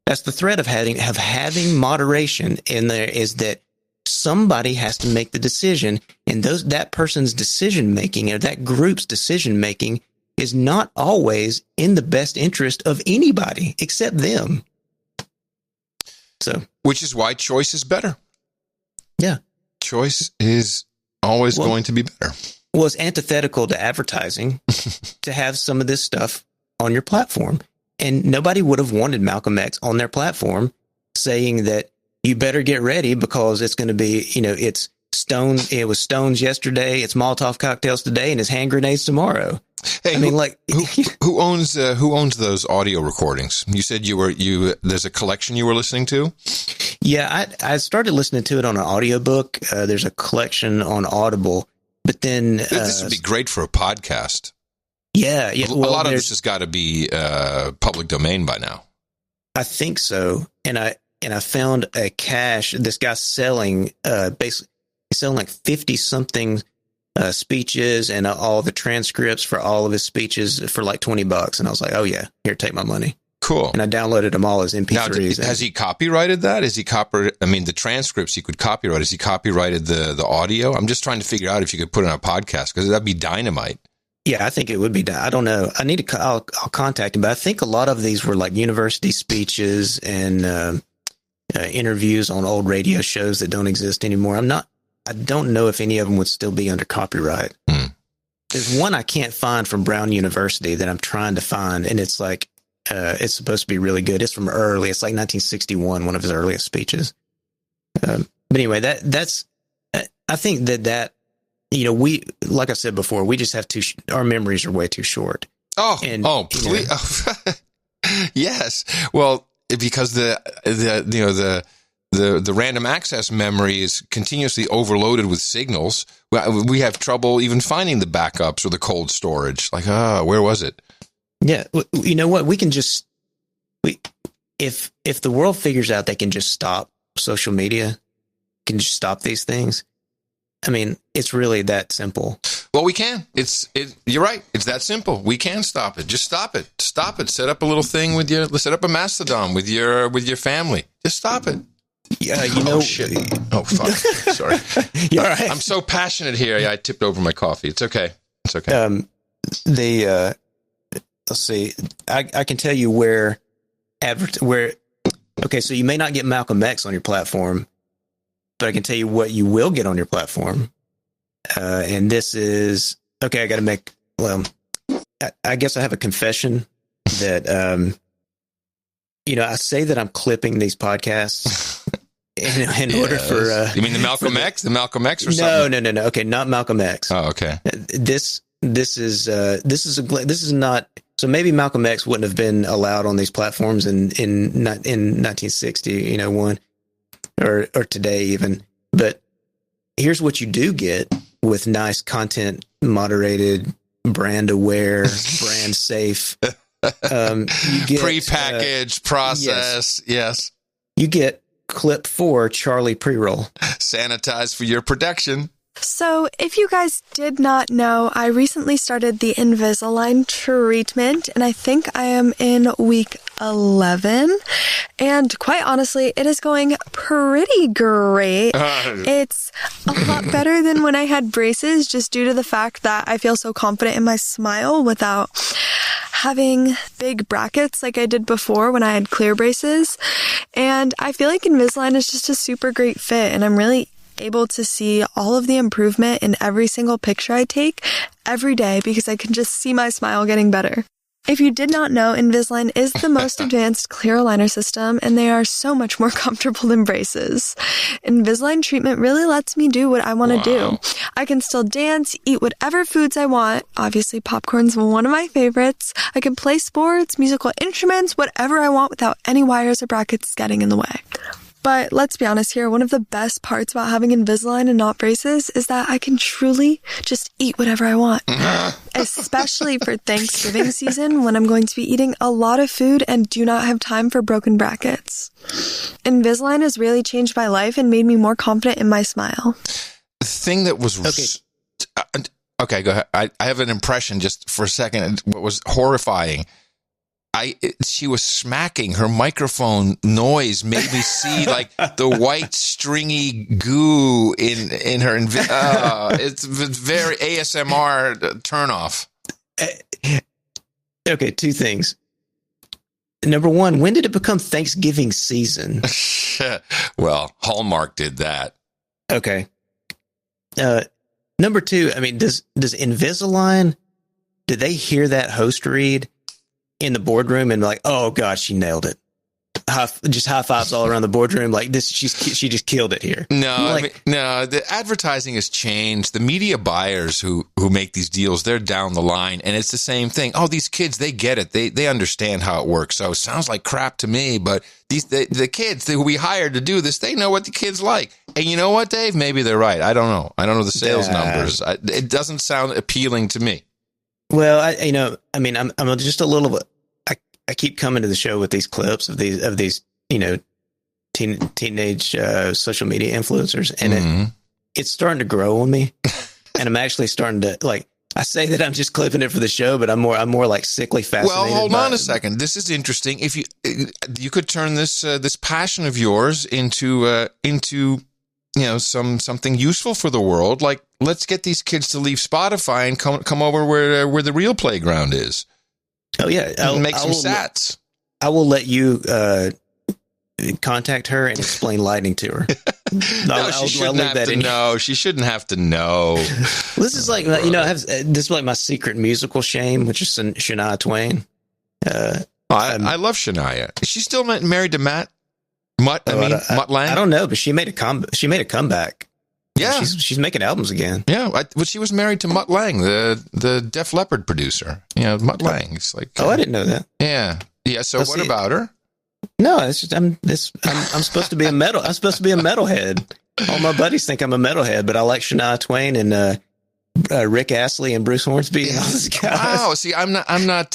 That's the threat of having moderation in there, is that somebody has to make the decision, and that person's decision making or that group's decision making is not always in the best interest of anybody except them. So, which is why choice is better. Yeah, choice is always going to be better. Well, it's antithetical to advertising to have some of this stuff on your platform. And nobody would have wanted Malcolm X on their platform saying that you better get ready because it's going to be, it's it was stones yesterday, it's Molotov cocktails today, and it's hand grenades tomorrow. Hey, who owns those audio recordings? You said there's a collection you were listening to? Yeah, I started listening to it on an audiobook. There's a collection on Audible. But then this would be great for a podcast. Yeah. A lot of this has got to be public domain by now. I think so. And I found a cache. This guy's selling basically he's selling like 50 something speeches and all the transcripts for all of his speeches for like $20. And I was like, oh yeah, here, take my money. Cool. And I downloaded them all as MP3s. Now, has he copyrighted that? The transcripts he could copyright. Has he copyrighted the audio? I'm just trying to figure out if you could put it on a podcast, because that'd be dynamite. Yeah, I think it would be. I don't know. I'll contact him, but I think a lot of these were like university speeches and interviews on old radio shows that don't exist anymore. I don't know if any of them would still be under copyright. There's one I can't find from Brown University that I'm trying to find, and it's like, it's supposed to be really good. It's from early. It's like 1961, one of his earliest speeches. But anyway, that's. I think that we, like I said before, we just have our memories are way too short. Please. Yes. Well, because the random access memory is continuously overloaded with signals. We have trouble even finding the backups or the cold storage. Like, where was it? Yeah, you know what? We can just if the world figures out they can just stop social media, can just stop these things. I mean, it's really that simple. Well, we can. You're right. It's that simple. We can stop it. Just stop it. Stop it. Set up a little thing set up a Mastodon with your family. Just stop it. Yeah, shit. Oh, fuck. Sorry. You're all right. I'm so passionate here. Yeah, I tipped over my coffee. It's okay. It's okay. Let's see. I can tell you where Okay, so you may not get Malcolm X on your platform, but I can tell you what you will get on your platform. And this is, okay, I got to make, well, I guess I have a confession that, I say that I'm clipping these podcasts in order for... you mean the Malcolm X? The Malcolm X or something? No. Okay, not Malcolm X. Oh, okay. This is not... So maybe Malcolm X wouldn't have been allowed on these platforms in 1960, one or today even. But here's what you do get with nice content, moderated, brand aware, brand safe. You get prepackaged, process. Yes. You get clip 4 Charlie pre-roll. Sanitized for your protection. So, if you guys did not know, I recently started the Invisalign treatment, and I think I am in week 11. And quite honestly, it is going pretty great. It's a lot better than when I had braces, just due to the fact that I feel so confident in my smile without having big brackets like I did before when I had clear braces. And I feel like Invisalign is just a super great fit, and I'm really able to see all of the improvement in every single picture I take every day because I can just see my smile getting better. If you did not know, Invisalign is the most advanced clear aligner system, and they are so much more comfortable than braces. Invisalign treatment really lets me do what I want to do. I can still dance, eat whatever foods I want. Obviously, popcorn's one of my favorites. I can play sports, musical instruments, whatever I want without any wires or brackets getting in the way. But let's be honest here, one of the best parts about having Invisalign and not braces is that I can truly just eat whatever I want. Especially for Thanksgiving season when I'm going to be eating a lot of food and do not have time for broken brackets. Invisalign has really changed my life and made me more confident in my smile. The thing that was... Okay, go ahead. I have an impression just for a second. What was horrifying... she was smacking her microphone. Noise made me see like the white stringy goo in her. It's very ASMR turnoff. Okay, 2 things. Number 1, when did it become Thanksgiving season? Well, Hallmark did that. Okay. Number 2, I mean, does Invisalign, did they hear that host read in the boardroom and be like, oh God, she nailed it? Just high fives all around the boardroom. Like this, she just killed it here. No, no, the advertising has changed. The media buyers who make these deals, they're down the line, and it's the same thing. Oh, these kids, they get it. They understand how it works. So it sounds like crap to me, but the kids who we hired to do this, they know what the kids like. And you know what, Dave? Maybe they're right. I don't know. I don't know the sales numbers. It doesn't sound appealing to me. Well, I'm just a little bit. I keep coming to the show with these clips of these teenage social media influencers, and it's starting to grow on me. And I'm actually starting to like. I say that I'm just clipping it for the show, but I'm more like sickly fascinated. Well, hold on a second. This is interesting. If you could turn this passion of yours into something useful for the world, like let's get these kids to leave Spotify and come over where the real playground is. Oh yeah, make some sats. I will let you contact her and explain lightning to her. She shouldn't have to know. She shouldn't have to know. This is like this is like my secret musical shame, which is Shania Twain. I love Shania. Is she still married to Mutt Lang? I don't know, but she made a comeback. Yeah, she's making albums again. Yeah, well, she was married to Mutt Lang, the Def Leppard producer. Mutt Lang. It's like I didn't know that. Yeah. So what about her? No, it's just I'm supposed to be a metal. I'm supposed to be a metalhead. All my buddies think I'm a metalhead, but I like Shania Twain and Rick Astley and Bruce Hornsby and all those guys. Wow, see, I'm not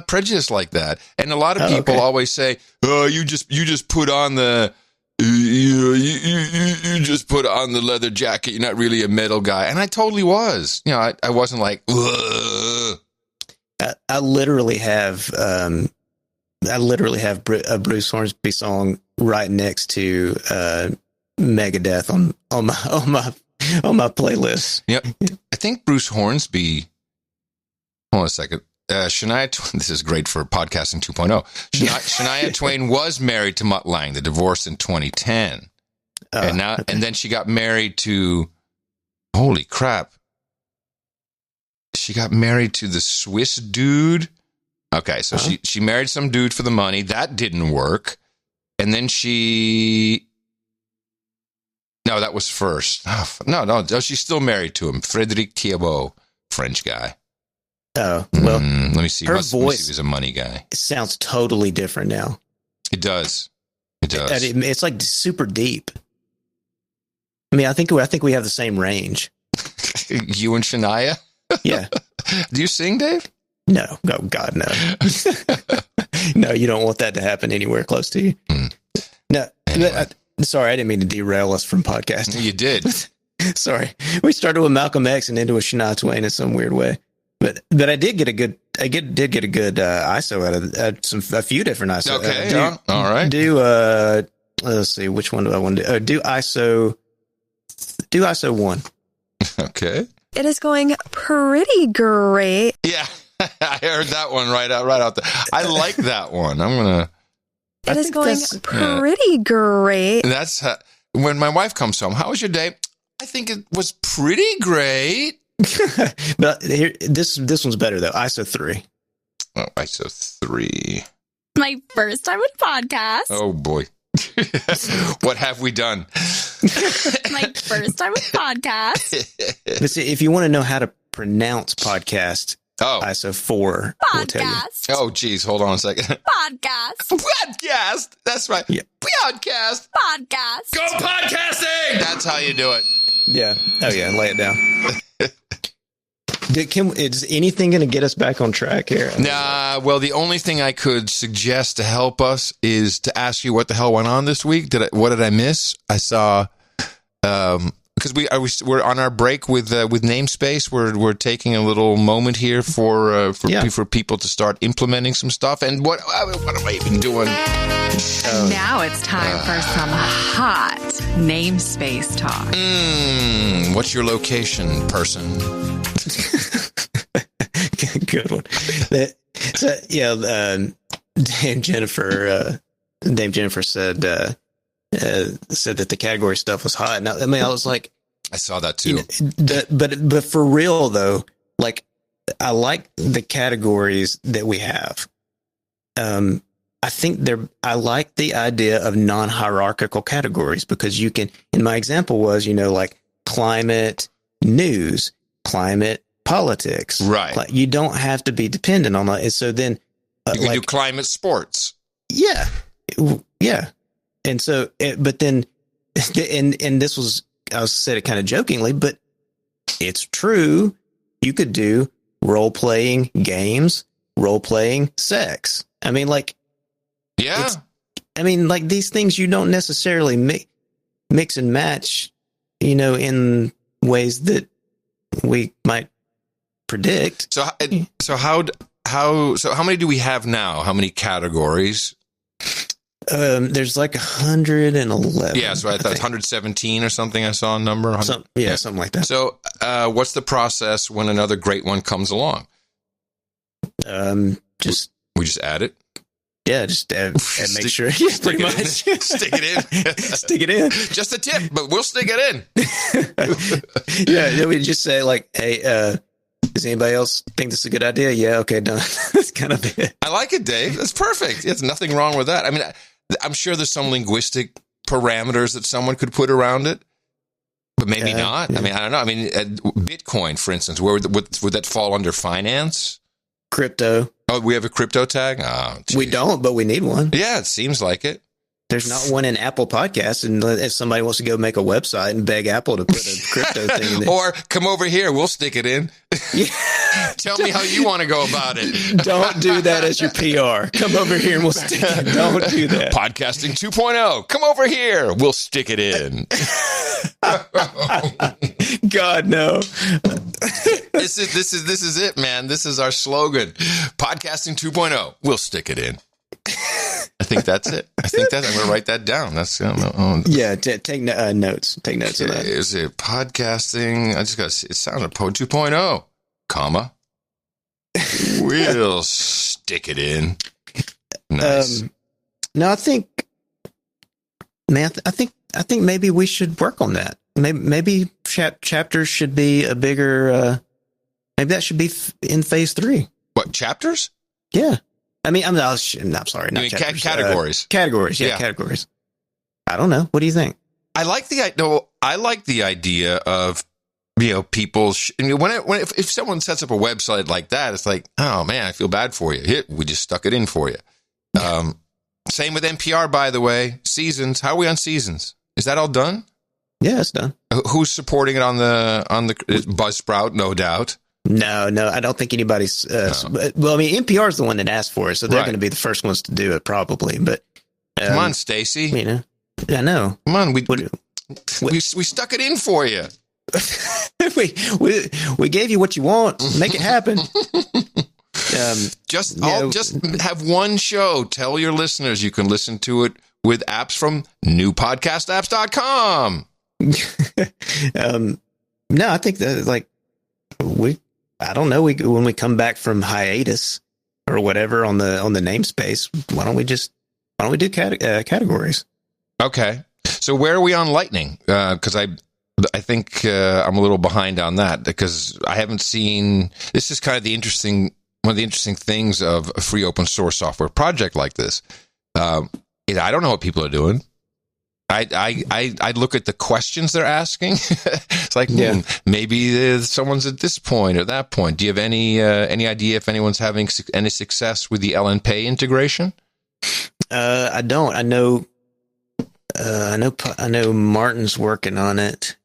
prejudiced like that. And a lot of people always say, "Oh, you just put on the." You just put on the leather jacket. You're not really a metal guy. And I totally was. I wasn't like, ugh. I literally have a Bruce Hornsby song right next to Megadeth on my playlist. Yep. I think Bruce Hornsby. Hold on a second. Shania Twain, this is great for podcasting 2.0. Shania Twain was married to Mutt Lange. They divorced in 2010. And then she got married to, holy crap. She got married to the Swiss dude. Okay, so she married some dude for the money. That didn't work. And then no, that was first. Oh, no, she's still married to him. Frédéric Thibault, French guy. Oh, well. Let me see. Her voice is a money guy. It sounds totally different now. It does. It's like super deep. I mean, I think we have the same range. You and Shania? Yeah. Do you sing, Dave? No. Oh, God, no. No, you don't want that to happen anywhere close to you. No. Anyway. Sorry, I didn't mean to derail us from podcasting. You did. Sorry. We started with Malcolm X and into a Shania Twain in some weird way. But I did get a good ISO out of a few different ISO. Okay, all right. Let's see, which one do I want to do? Do ISO 1. Okay. It is going pretty great. Yeah, I heard that one right out there. I like that one. It is going pretty great. That's when my wife comes home. How was your day? I think it was pretty great. But here, this one's better though. ISO 3. Oh, ISO 3. My first time with podcast. Oh boy. What have we done? My first time with podcast. But see, if you want to know how to pronounce podcast, ISO 4 will tell you. Oh, geez. Hold on a second. Podcast. That's right. Yeah. Podcast. Go podcasting. That's how you do it. Yeah. Oh, yeah. Lay it down. Is anything going to get us back on track here? Nah, well, the only thing I could suggest to help us is to ask you what the hell went on this week. What did I miss? I saw, because we're on our break with namespace. We're taking a little moment here for people to start implementing some stuff. And what am I even doing? Now it's time for some hot namespace talk. What's your location, person? Good one. Dame Jennifer said that the category stuff was hot. Now, I mean, I was like, I saw that too. But for real though, like I like the categories that we have. I think I like the idea of non-hierarchical categories because you can, in my example was, like climate news, climate politics. Right. Like, you don't have to be dependent on that. And so then you can do climate sports. Yeah. Yeah. And so, but then, and this was, I said it kind of jokingly, but it's true. You could do role-playing games, role-playing sex. I mean, like, yeah. Like these things you don't necessarily mix and match, in ways that we might predict. So how many do we have now? How many categories? There's like 111. Yeah, so I thought 117 or something. I saw a number. Something like that. So, what's the process when another great one comes along? We just add it. Yeah, just make sure. Yeah, pretty much. Stick it in. Stick it in. Just a tip, but we'll stick it in. Yeah, we just say like, hey, does anybody else think this is a good idea? Yeah, okay, done. That's kind of it. I like it, Dave. That's perfect. There's nothing wrong with that. I mean, I'm sure there's some linguistic parameters that someone could put around it, but maybe not. Yeah. I mean, I don't know. I mean, Bitcoin, for instance, where would that fall under finance? Crypto. Oh, we have a crypto tag? Oh, we don't, but we need one. Yeah, it seems like it. There's not one in Apple Podcasts, and if somebody wants to go make a website and beg Apple to put a crypto thing in there. Or come over here, we'll stick it in. Yeah. Tell me how you want to go about it. Don't do that as your PR. Come over here and we'll stick it. Don't do that. Podcasting 2.0. Come over here. We'll stick it in. God, no. This is it, man. This is our slogan. Podcasting 2.0. We'll stick it in. I think that's it. I'm going to write that down. That's yeah. Take notes. Take notes of that. Is it podcasting? I just got. It sounds like 2.0, comma. We'll stick it in. Nice. No, I think maybe we should work on that. Maybe chapters should be a bigger. Maybe that should be in phase 3. What, chapters? Yeah. I mean, I'm sorry. Not chapters. Categories. Categories. Yeah, categories. I don't know. What do you think? I like the idea of, people. If someone sets up a website like that, it's like, oh man, I feel bad for you. We just stuck it in for you. Same with NPR, by the way. Seasons. How are we on seasons? Is that all done? Yeah, it's done. Who's supporting it on the Buzzsprout? No doubt. No, I don't think anybody's. Well, I mean, NPR is the one that asked for it, so they're going to be the first ones to do it, probably. But come on, Stacy. I know. Come on, we stuck it in for you. we gave you what you want. Make it happen. Just have one show. Tell your listeners you can listen to it with apps from newpodcastapps.com. No, I think that I don't know. When we come back from hiatus or whatever on the namespace, why don't we do categories? Okay. So where are we on Lightning? Because I think I'm a little behind on that because I haven't seen. This is kind of one of the interesting things of a free open source software project like this. I don't know what people are doing. I look at the questions they're asking. It's like, maybe someone's at this point or that point. Do you have any idea if anyone's having any success with the LNPay integration? I don't. I know Martin's working on it.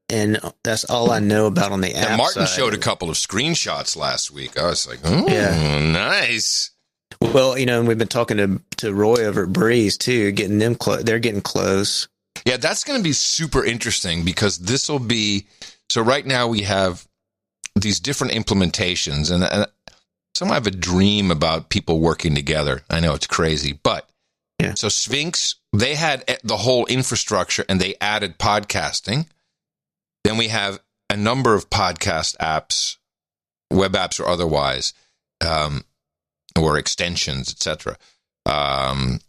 And that's all I know about on the app. And Martin side. showed a couple of screenshots last week. I was like, nice. Well, and we've been talking to Roy over at Breez too, getting them close. They're getting close. Yeah, that's going to be super interesting because this will be. So right now we have these different implementations, and some have a dream about people working together. I know it's crazy, but so Sphinx, they had the whole infrastructure and they added podcasting. Then we have a number of podcast apps, web apps or otherwise, or extensions, etc., that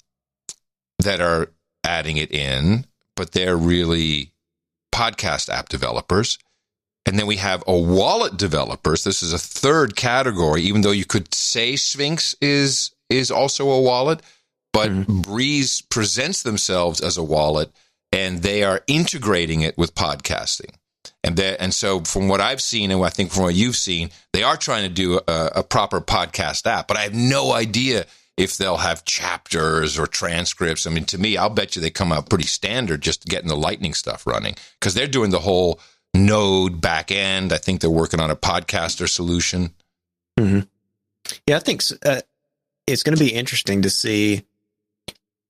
are adding it in, but they're really podcast app developers. And then we have a wallet developers. This is a third category, even though you could say Sphinx is also a wallet, but Breez presents themselves as a wallet, and they are integrating it with podcasting. And so from what I've seen, and I think from what you've seen, they are trying to do a proper podcast app, but I have no idea if they'll have chapters or transcripts. I mean, to me, I'll bet you they come out pretty standard just getting the Lightning stuff running because they're doing the whole node back end. I think they're working on a podcaster solution. Mm-hmm. Yeah, I think it's going to be interesting to see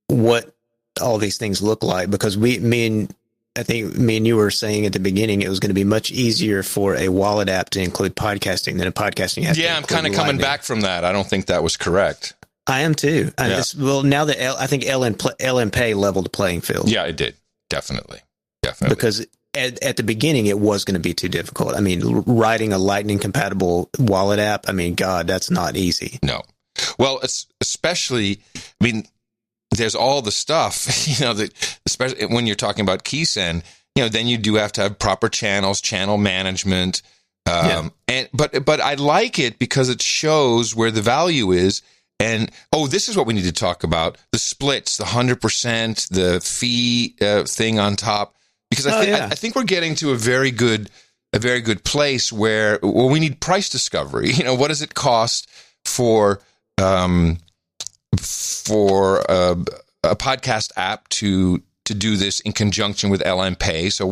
what all these things look like because I think me and you were saying at the beginning it was going to be much easier for a wallet app to include podcasting than a podcasting app. Yeah, I'm kind of coming back from that. I don't think that was correct. I am too. Yeah. Now that I think LNPay leveled the playing field. Yeah, it did. Definitely. Because at the beginning it was going to be too difficult. I mean, writing a Lightning compatible wallet app, I mean, God, that's not easy. No. Well, especially, I mean, there's all the stuff, that especially when you're talking about KeySend, then you do have to have proper channels, channel management. But I like it because it shows where the value is. And, this is what we need to talk about. The splits, the 100%, the fee thing on top. Because I think we're getting to a very good place where we need price discovery. What does it cost for a podcast app to do this in conjunction with LNPay? So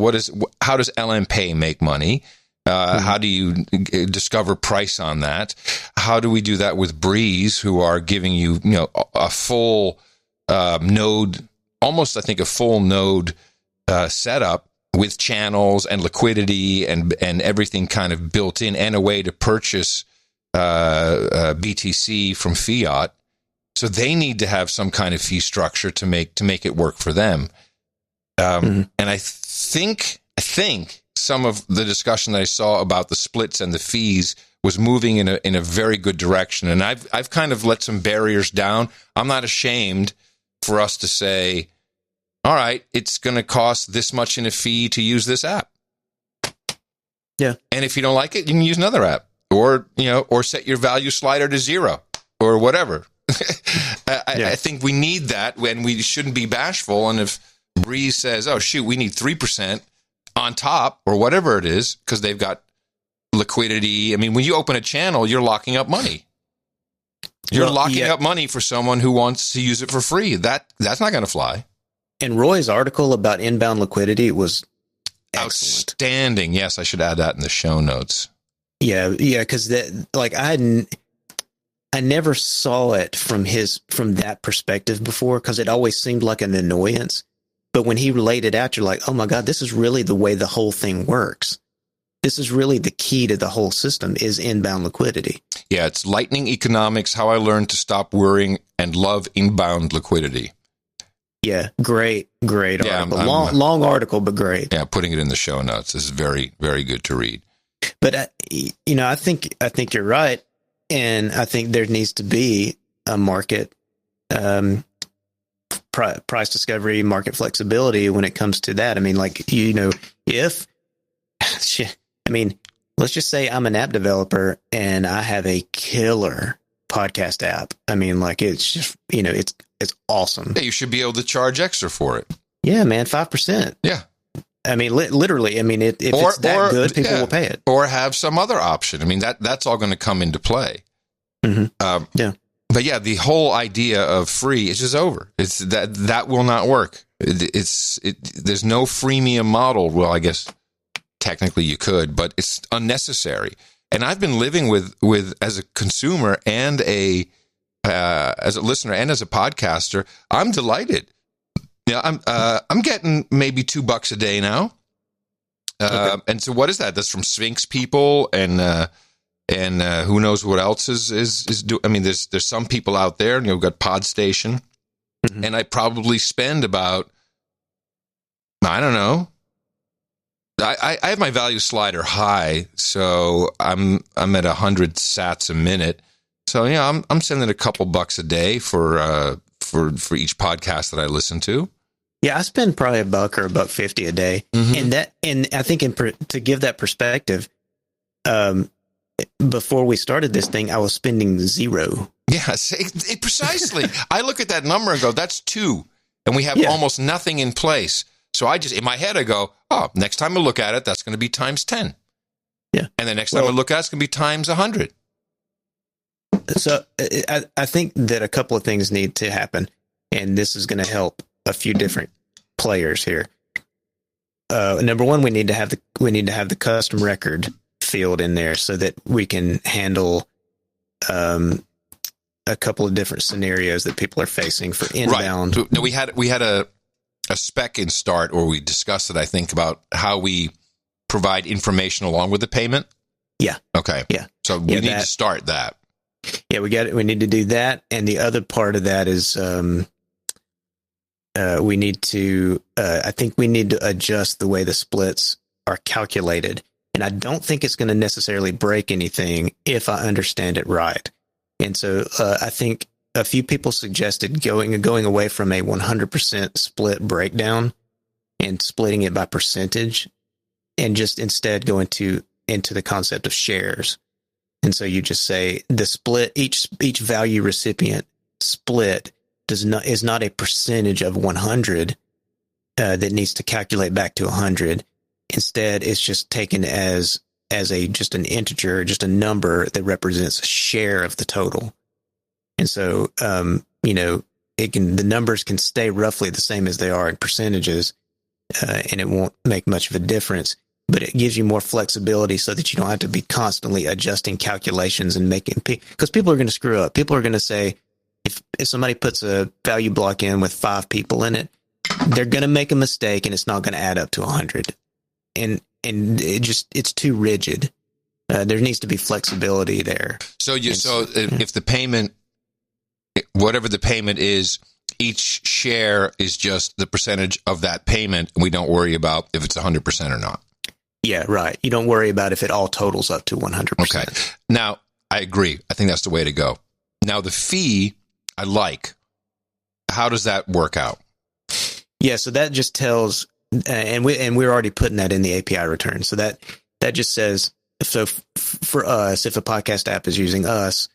how does LNPay make money? How do you discover price on that? How do we do that with Breez, who are giving you, a full node, almost I think a full node setup with channels and liquidity and everything kind of built in, and a way to purchase BTC from fiat. So they need to have some kind of fee structure to make it work for them. And I think some of the discussion that I saw about the splits and the fees was moving in a very good direction. And I've kind of let some barriers down. I'm not ashamed for us to say, all right, it's going to cost this much in a fee to use this app. Yeah. And if you don't like it, you can use another app, or set your value slider to 0 or whatever. I think we need that when we shouldn't be bashful. And if Breez says, oh, shoot, we need 3% on top or whatever it is, because they've got liquidity. I mean, when you open a channel, you're locking up money. You're locking up money for someone who wants to use it for free. That's not going to fly. And Roy's article about inbound liquidity was excellent. Outstanding. Yes, I should add that in the show notes. Yeah, because I never saw it from that perspective before, because it always seemed like an annoyance. But when he laid it out, you're like, oh my God, this is really the way the whole thing works. This is really the key to the whole system, is inbound liquidity. Yeah, it's Lightning Economics, How I Learned to Stop Worrying and Love Inbound Liquidity. Yeah, great article. Long article, but great. Yeah, putting it in the show notes. This is very, very good to read. But I think you're right, and I think there needs to be a market price discovery, market flexibility when it comes to that. I mean, let's just say I'm an app developer and I have a killer podcast app. I mean, it's just, it's awesome. Yeah, you should be able to charge extra for it. Yeah, man, 5%. Yeah. I mean, literally, if it's that good, people will pay it. Or have some other option. I mean, that's all going to come into play. Mm-hmm. Yeah. But yeah, the whole idea of free is just over. It's that will not work. There's no freemium model. Well, I guess technically you could, but it's unnecessary. And I've been living with as a consumer and as a listener and as a podcaster, I'm delighted. Yeah, I'm getting maybe $2 a day now. Okay. And so what is that? That's from Sphinx people and who knows what else is do. I mean, there's some people out there, and you've got Podstation, and I probably spend about, I don't know. I have my value slider high, so I'm at 100 sats a minute. So yeah, I'm sending a couple bucks a day for each podcast that I listen to. Yeah, I spend probably $1 or $1.50 a day, and I think to give that perspective, before we started this thing, I was spending 0. Yes, precisely. I look at that number and go, that's 2, and we have almost nothing in place. So I just, in my head, I go, oh, next time I look at it, that's going to be times 10. Yeah, and the next time I look at it, it's going to be times 100. So I think that a couple of things need to happen, and this is going to help a few different players here. Number one, we need to have the custom record field in there so that we can handle a couple of different scenarios that people are facing for inbound. Right. No, we had a spec in Start, or we discussed it, I think, about how we provide information along with the payment. Yeah. Okay. Yeah. So we need to start that. Yeah, we need to do that, and the other part of that is we need to. I think we need to adjust the way the splits are calculated, and I don't think it's going to necessarily break anything if I understand it right. And so I think a few people suggested going away from a 100% split breakdown and splitting it by percentage, and just instead go into the concept of shares. And so you just say the split, each value recipient split is not a percentage of 100 that needs to calculate back to 100. Instead, it's just taken as just an integer, just a number that represents a share of the total. And so, the numbers can stay roughly the same as they are in percentages, and it won't make much of a difference. But it gives you more flexibility so that you don't have to be constantly adjusting calculations and making, because people are going to screw up. People are going to say, if somebody puts a value block in with 5 people in it, they're going to make a mistake and it's not going to add up to 100. And it's too rigid. There needs to be flexibility there. So if the payment, whatever the payment is, each share is just the percentage of that payment, and we don't worry about if it's 100% or not. Yeah, right. You don't worry about if it all totals up to 100%. Okay. Now, I agree. I think that's the way to go. Now, the fee, I like. How does that work out? Yeah, so that just tells, and we're already putting that in the API return. So that just says, so for us, if a podcast app is using us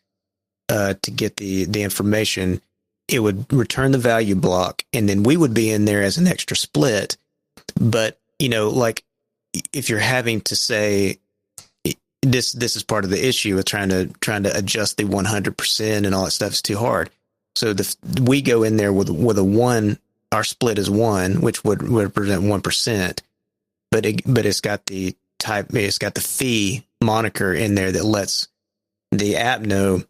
to get the information, it would return the value block, and then we would be in there as an extra split. But, like if you're having to say this is part of the issue with trying to adjust the 100% and all that stuff is too hard. So we go in there with a 1. Our split is 1, which would represent 1%, but it's got the fee moniker in there that lets the app know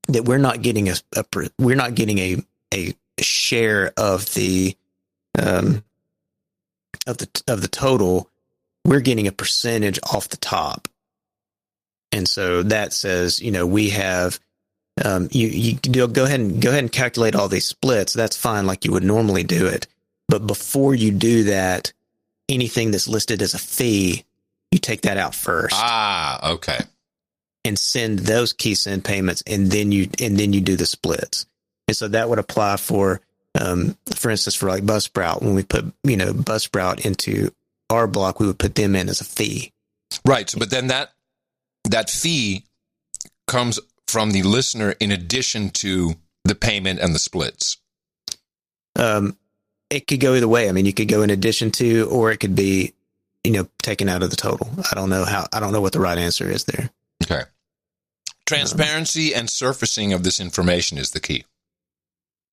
that we're not getting a share of the total. We're getting a percentage off the top, and so that says we have. You go ahead and calculate all these splits. That's fine, like you would normally do it. But before you do that, anything that's listed as a fee, you take that out first. Ah, okay. And send those key send payments, and then you do the splits. And so that would apply for instance, for like Buzzsprout. When we put Buzzsprout into our block, we would put them in as a fee. Right. So, but then that fee comes from the listener in addition to the payment and the splits. It could go either way. I mean, you could go in addition to, or it could be, taken out of the total. I don't know what the right answer is there. Okay. Transparency and surfacing of this information is the key.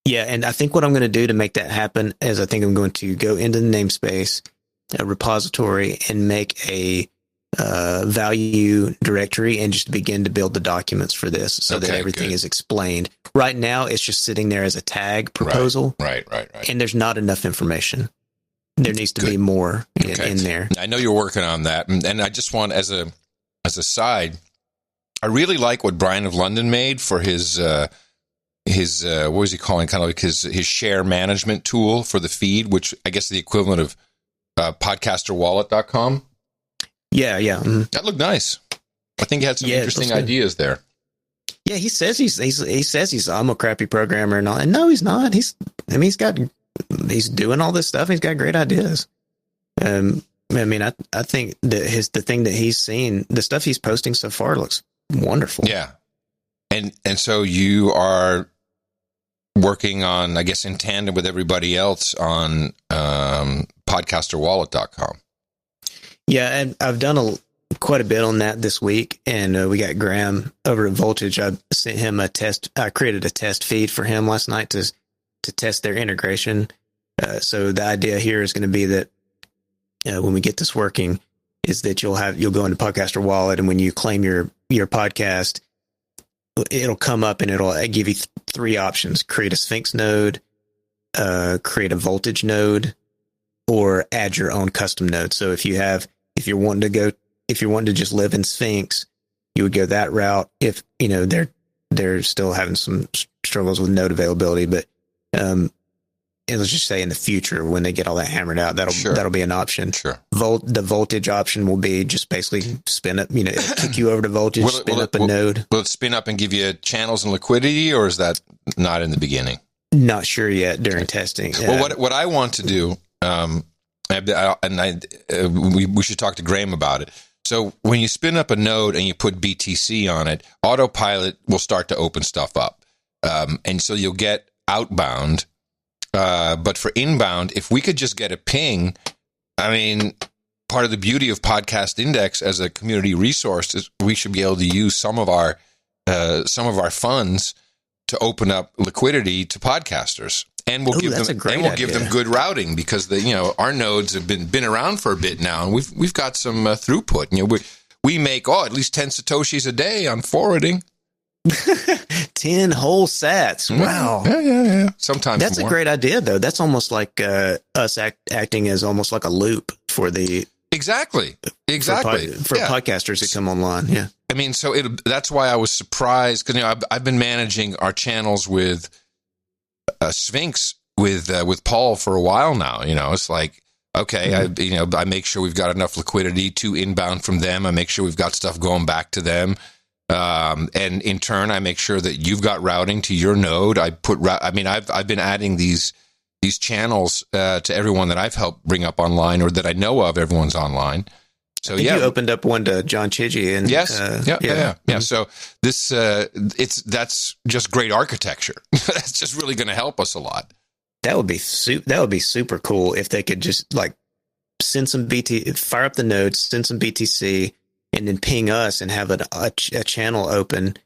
Yeah. And I think what I'm going to do to make that happen is I think I'm going to go into the namespace, a repository, and make a value directory and just begin to build the documents for this so that everything is explained. Right now, it's just sitting there as a tag proposal. Right. And there's not enough information. There needs to be more in there. I know you're working on that. And I just want, as a side, I really like what Brian of London made for his what was he calling, kind of like his share management tool for the feed, which I guess is the equivalent of podcasterwallet.com. Yeah. Mm-hmm. That looked nice. I think he had some interesting ideas there. Yeah, he says he's I'm a crappy programmer and all. And no, he's not. He's doing all this stuff. He's got great ideas. I think that the thing that he's seen, the stuff he's posting so far looks wonderful. Yeah. And so you are working on, I guess, in tandem with everybody else on podcasterwallet.com. Yeah, and I've done quite a bit on that this week, and we got Graham over at Voltage. I sent him a test. I created a test feed for him last night to test their integration. So the idea here is going to be that when we get this working, is that you'll go into Podcaster Wallet, and when you claim your podcast, it'll come up and it'll give you 3 options: create a Sphinx node, create a Voltage node, or add your own custom node. So if you're wanting to just live in Sphinx, you would go that route. If they're still having some struggles with node availability, but let's just say in the future when they get all that hammered out, that'll be an option. Sure. The Voltage option will be just basically spin up. It'll kick you over to Voltage, spin up a node. Will it spin up and give you channels and liquidity, or is that not in the beginning? Not sure yet during testing. Well, what I want to do. We should talk to Graham about it. So when you spin up a node and you put BTC on it, autopilot will start to open stuff up. And so you'll get outbound. But for inbound, if we could just get a ping, part of the beauty of Podcast Index as a community resource is we should be able to use some of our funds to open up liquidity to podcasters. And we'll give them good routing because our nodes have been around for a bit now, and we've got some throughput. We make at least 10 satoshis a day on forwarding. 10 whole sats. Wow. Yeah. Sometimes that's more. A great idea, though. That's almost like us acting as almost like a loop for the exactly for podcasters that come online. Yeah. So that's why I was surprised because I've been managing our channels with Sphinx with Paul for a while now. It's like Okay, I make sure we've got enough liquidity to inbound from them. I make sure we've got stuff going back to them. And in turn, I make sure that you've got routing to your node. I've been adding these channels to everyone that I've helped bring up online, or that I know of. Everyone's online. So you opened up one to John Chidgey, and yes, yeah. So this that's just great architecture. That's just really going to help us a lot. That would be super cool if they could just like send some fire up the nodes, send some BTC, and then ping us and have a channel open,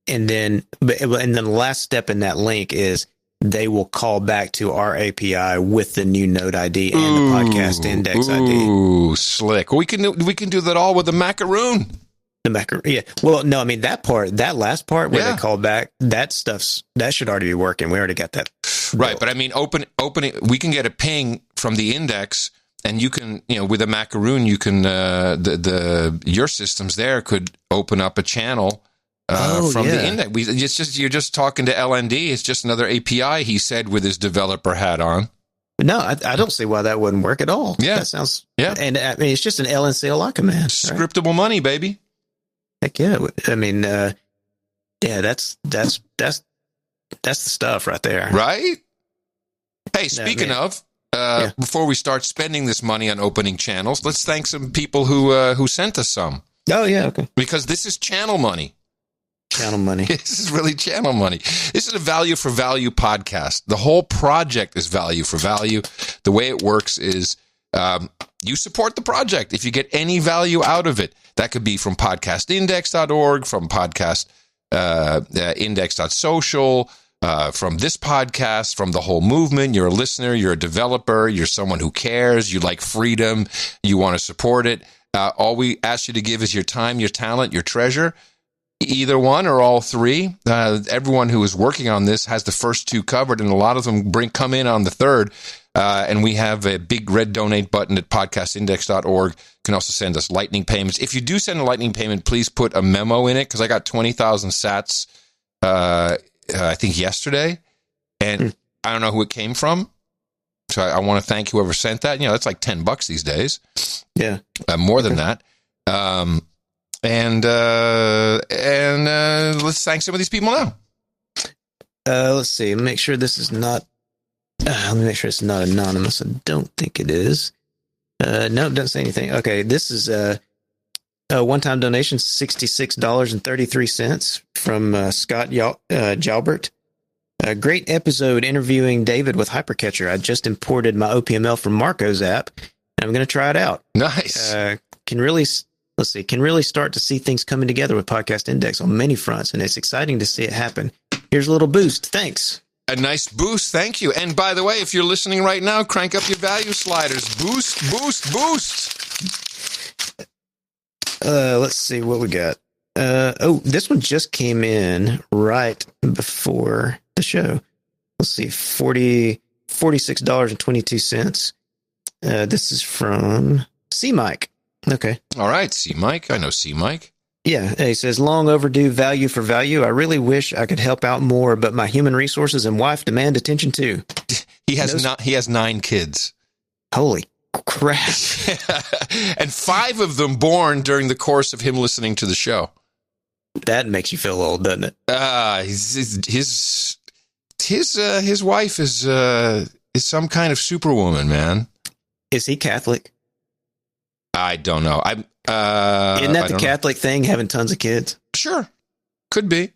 and then the last step in that link is they will call back to our API with the new node ID and the podcast index ID. Ooh, slick. We can do that all with the macaroon. The macaroon, yeah. Well, no, I mean that last part where they call back, that should already be working. We already got that. Right, but I mean, opening, we can get a ping from the index, and you can, with a macaroon, you can your systems there could open up a channel. From the index. You're just talking to LND. It's just another API, he said, with his developer hat on. No, I don't see why that wouldn't work at all. Yeah. That sounds, and I mean, it's just an LN CLI command. Scriptable money, baby. Heck yeah. I mean, that's the stuff right there. Right? Hey, speaking of, before we start spending this money on opening channels, let's thank some people who sent us some. Oh, yeah, okay. Because this is channel money. Channel money. This is really channel money. This is a value for value podcast. The whole project is value for value. The way it works is you support the project. If you get any value out of it, that could be from podcastindex.org, from podcastindex.social, from this podcast, from the whole movement. You're a listener, you're a developer, you're someone who cares, you like freedom, you want to support it. All we ask you to give is your time, your talent, your treasure. Either one or all three. Everyone who is working on this has the first two covered, and a lot of them come in on the third. And we have a big red donate button at podcastindex.org. You can also send us lightning payments. If you do send a lightning payment, please put a memo in it, because I got 20,000 sats, I think yesterday, and I don't know who it came from. So I want to thank whoever sent that. That's like $10 these days. Yeah. More than that. And let's thank some of these people now. Let's see. Make sure this is not. Let me make sure it's not anonymous. I don't think it is. No, it doesn't say anything. Okay, this is a one-time donation, $66.33 from Scott Jalbert. A great episode interviewing David with Hypercatcher. I just imported my OPML from Marco's app, and I'm going to try it out. Nice. Can really start to see things coming together with Podcast Index on many fronts, and it's exciting to see it happen. Here's a little boost. Thanks. A nice boost. Thank you. And by the way, if you're listening right now, crank up your value sliders. Boost, boost, boost. Let's see what we got. This one just came in right before the show. Let's see, $46.22. This is from C Mike. Okay. All right, C Mike. I know C Mike. Yeah, he says, long overdue value for value. I really wish I could help out more, but my human resources and wife demand attention too. He has 9 kids. Holy crap. And 5 of them born during the course of him listening to the show. That makes you feel old, doesn't it? His wife is some kind of superwoman, man. Is he Catholic? I don't know. Isn't that the Catholic thing, having tons of kids? Sure. Could be.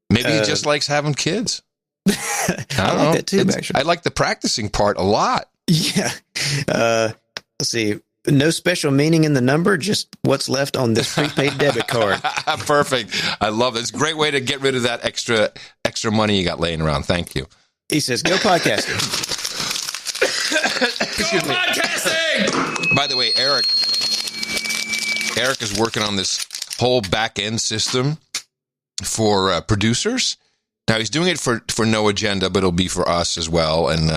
Maybe he just likes having kids. I like that too, actually. I like the practicing part a lot. Yeah. Let's see. No special meaning in the number, just what's left on this prepaid debit card. Perfect. I love it. It's a great way to get rid of that extra money you got laying around. Thank you. He says, go podcasting. Go podcasting! By the way, Eric is working on this whole back-end system for producers. Now he's doing it for no agenda, but it'll be for us as well. And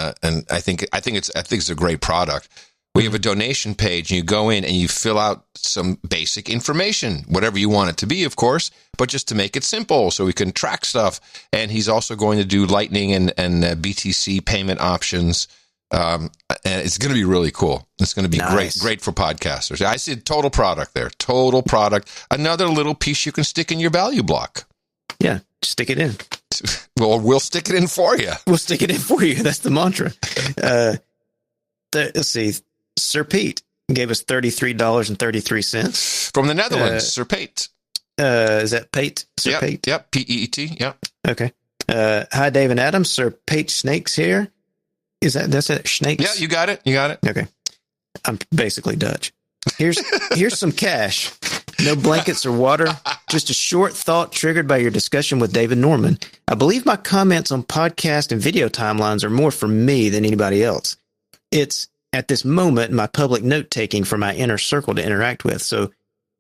I think it's a great product. We have a donation page, and you go in and you fill out some basic information, whatever you want it to be, of course, but just to make it simple so we can track stuff. And he's also going to do Lightning and BTC payment options And it's going to be really cool. It's going to be great for podcasters. I see total product there. Total product. Another little piece you can stick in your value block. Yeah, stick it in. Well, we'll stick it in for you. We'll stick it in for you. That's the mantra. Let's see. Sir Pete gave us $33.33. From the Netherlands, Sir Pete. Is that Pate? Sir Pate? Yep, P-E-E-T, yep. Okay. Hi, Dave and Adam. Sir Pate Snakes here. That's it? Snakes? Yeah, you got it. Okay. I'm basically Dutch. Here's some cash. No blankets or water. Just a short thought triggered by your discussion with David Norman. I believe my comments on podcast and video timelines are more for me than anybody else. It's, at this moment, my public note-taking for my inner circle to interact with. So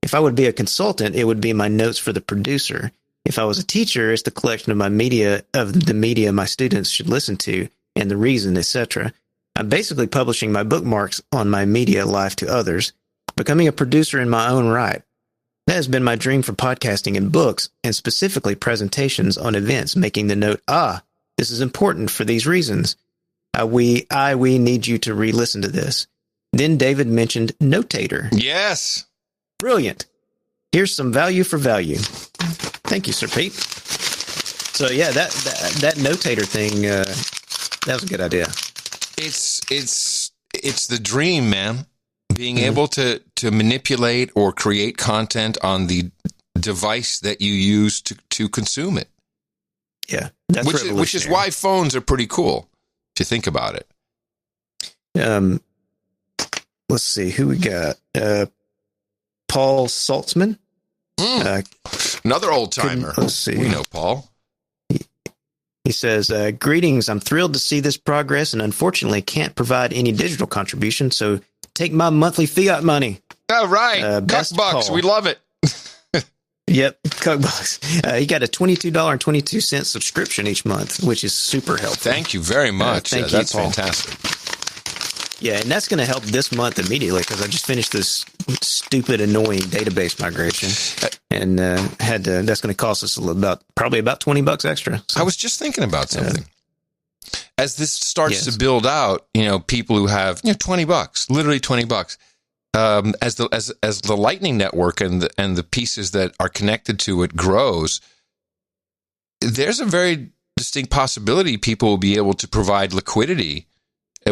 if I would be a consultant, it would be my notes for the producer. If I was a teacher, it's the collection of the media my students should listen to and the reason, etc. I'm basically publishing my bookmarks on my media life to others, becoming a producer in my own right. That has been my dream for podcasting and books, and specifically presentations on events, making the note, this is important for these reasons. We need you to re-listen to this. Then David mentioned Notator. Yes. Brilliant. Here's some value for value. Thank you, Sir Pete. So yeah, that Notator thing, that was a good idea. It's the dream, man. Being able to manipulate or create content on the device that you use to consume it. Yeah, which is why phones are pretty cool, if you think about it. Let's see who we got. Paul Saltzman. Another old timer. Let's see. We know Paul. He says, greetings. I'm thrilled to see this progress and unfortunately can't provide any digital contribution. So take my monthly fiat money. All right. Cuckbucks. We love it. Yep. Cuckbucks. He got a $22.22 subscription each month, which is super helpful. Thank you very much. Thank you, that's Paul. Fantastic. Yeah, and that's going to help this month immediately because I just finished this stupid, annoying database migration, and that's going to cost us probably about $20 extra. So, I was just thinking about something. As this starts to build out, people who have $20, literally $20, as the Lightning Network and the pieces that are connected to it grows, there's a very distinct possibility people will be able to provide liquidity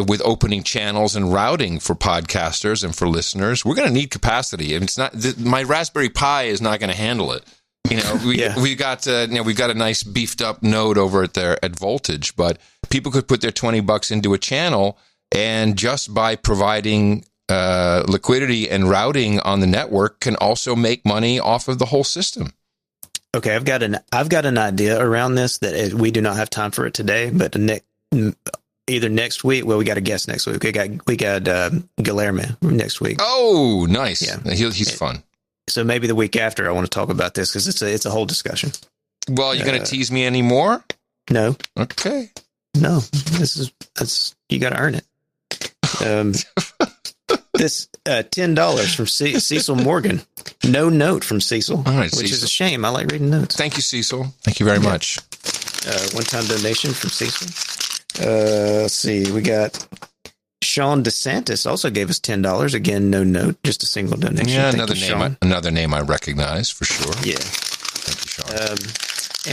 with opening channels and routing for podcasters and for listeners. We're going to need capacity. And it's not my Raspberry Pi is not going to handle it. We got a nice beefed up node over at Voltage, but people could put their $20 into a channel, and just by providing liquidity and routing on the network can also make money off of the whole system. Okay, I've got an idea around this that we do not have time for it today, but either next week. Well, we got a guest next week. We got Guillermo next week. Oh, nice. Yeah, he's fun. So maybe the week after I want to talk about this because it's a whole discussion. Well, you going to tease me anymore? No. Okay. No. You got to earn it. This $10 from Cecil Morgan. No note from Cecil, all right, which Cecil. is a shame. I like reading notes. Thank you, Cecil. Thank you very much. One-time donation from Cecil. Let's see. We got Sean DeSantis also gave us $10. Again, no note, just a single donation. Yeah, Thank another name I recognize for sure. Yeah. Thank you, Sean.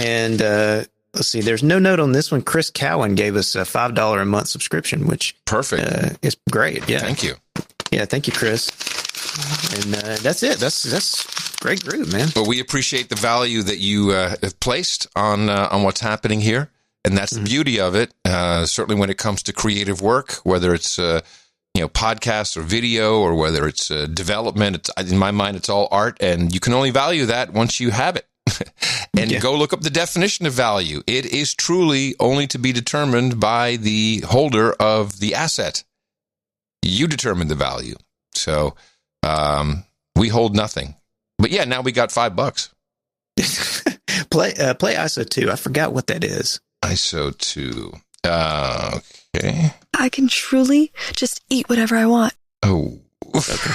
And let's see. There's no note on this one. Chris Cowan gave us a $5 a month subscription, which perfect. Is great. Yeah. Thank you. Yeah, thank you, Chris. And that's it. That's great group, man. But we appreciate the value that you have placed on what's happening here. And that's the beauty of it. Certainly when it comes to creative work, whether it's podcasts or video, or whether it's development, in my mind, it's all art, and you can only value that once you have it. And go look up the definition of value. It is truly only to be determined by the holder of the asset. You determine the value. So we hold nothing. But yeah, now we got $5. Play ISO 2. I forgot what that is. ISO 2. Okay. I can truly just eat whatever I want. Oh. Okay.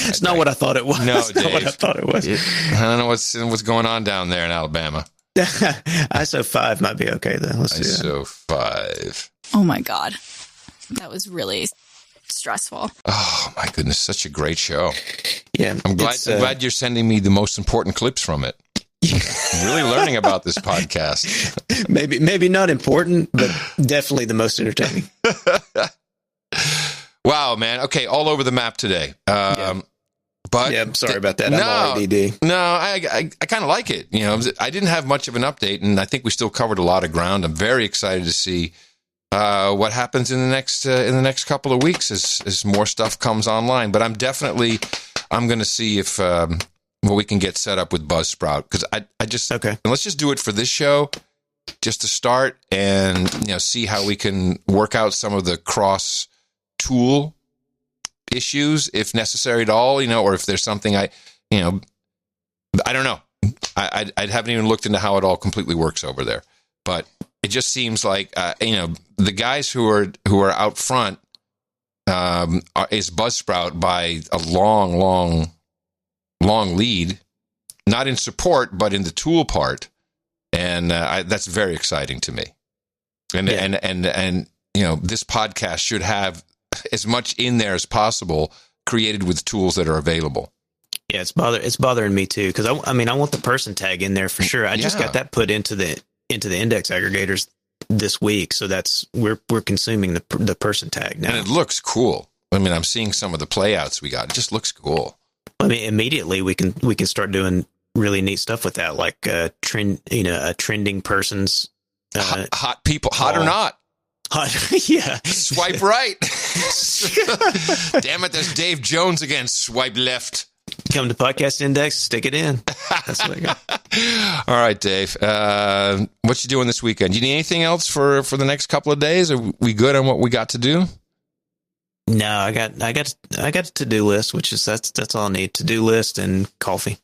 It's not what I thought it was. No, it's Dave. not what I thought it was. I don't know what's going on down there in Alabama. ISO 5 might be okay, though. Let's see. ISO 5. Oh, my God. that was really stressful. Oh my goodness, such a great show. Yeah. I'm glad you're sending me the most important clips from it. I'm really learning about this podcast. Maybe not important, but definitely the most entertaining. Wow, man. Okay, all over the map today. But I'm sorry about that. I'm all ADD. No, I kind of like it. I didn't have much of an update, and I think we still covered a lot of ground. I'm very excited to see what happens in the next couple of weeks as more stuff comes online. But I'm going to see if we can get set up with Buzzsprout, because let's just do it for this show, just to start, and see how we can work out some of the cross tool issues, if necessary at all, or if there's something I don't know. I haven't even looked into how it all completely works over there, but it just seems like the guys who are out front is Buzzsprout by a long lead, not in support but in the tool part, and that's very exciting to me. And this podcast should have as much in there as possible created with tools that are available. Yeah, it's bothering me too, because I want the person tag in there for sure. I just got that put into the index aggregators this week, so we're consuming the person tag now, and it looks cool. I'm seeing some of the playouts we got. It just looks cool. Immediately we can start doing really neat stuff with that, like a trending person's hot people, hot or not. Yeah. Swipe right. Damn it, there's Dave Jones again. Swipe left. Come to Podcast Index, stick it in. That's what I got. All right, Dave. What you doing this weekend? Do you need anything else for the next couple of days? Are we good on what we got to do? No, I got a to-do list, which is that's all I need. To-do list and coffee.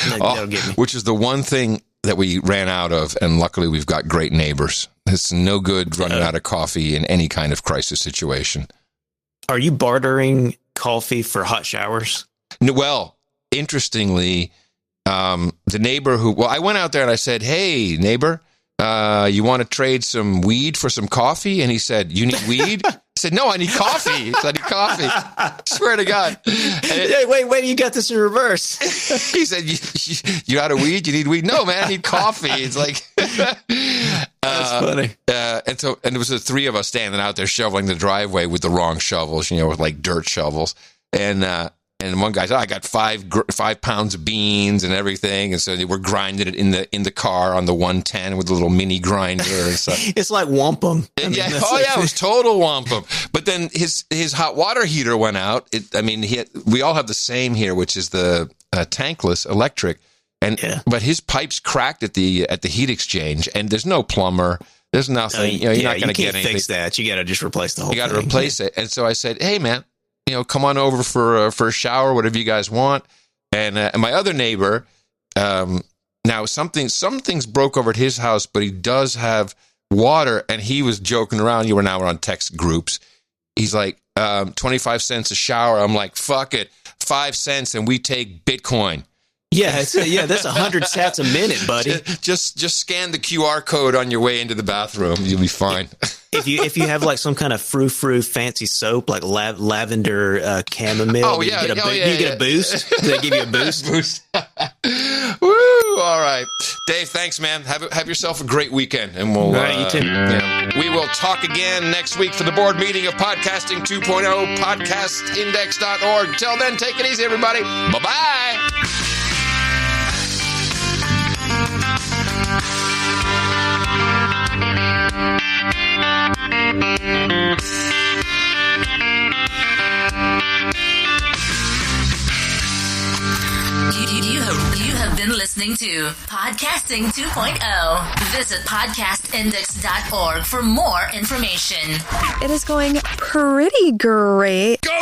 That'll get me. Which is the one thing that we ran out of, and luckily we've got great neighbors. It's no good running out of coffee in any kind of crisis situation. Are you bartering coffee for hot showers? Well, interestingly, the neighbor I went out there and I said, "Hey, neighbor, you want to trade some weed for some coffee?" And he said, "You need weed?" I said, "No, I need coffee." He said, "I need coffee." Swear to God. Wait, you got this in reverse. He said, you out of weed? You need weed? No, man, I need coffee. It's like... That's funny. And it was the three of us standing out there shoveling the driveway with the wrong shovels, with like dirt shovels. And one guy said, "I got 5 pounds of beans and everything," and so they were grinding it in the car on the 110 with a little mini grinder and stuff. It's like wampum. It was total wampum. But then his hot water heater went out. We all have the same here, which is the tankless electric, but his pipes cracked at the heat exchange, and there's no plumber. There's nothing. You're not going to get anything. Fix that. You got to just replace the whole thing. You got to replace it. And so I said, "Hey, man, come on over for a shower, whatever you guys want." And my other neighbor, now some things broke over at his house, but he does have water, and he was joking around. We're on text groups. He's like, 25 cents a shower. I'm like, fuck it, 5 cents, and we take Bitcoin. Yeah, that's 100 sats a minute, buddy. Just scan the QR code on your way into the bathroom. You'll be fine. If you have like some kind of frou-frou fancy soap, like lavender chamomile, you get a boost. Do they give you a boost? Woo! All right, Dave. Thanks, man. Have yourself a great weekend, and we'll. All right, you too. We will talk again next week for the board meeting of Podcasting 2.0. Podcastindex.org. Till then, take it easy, everybody. Bye-bye. You have been listening to Podcasting 2.0. Visit podcastindex.org for more information. It is going pretty great. Go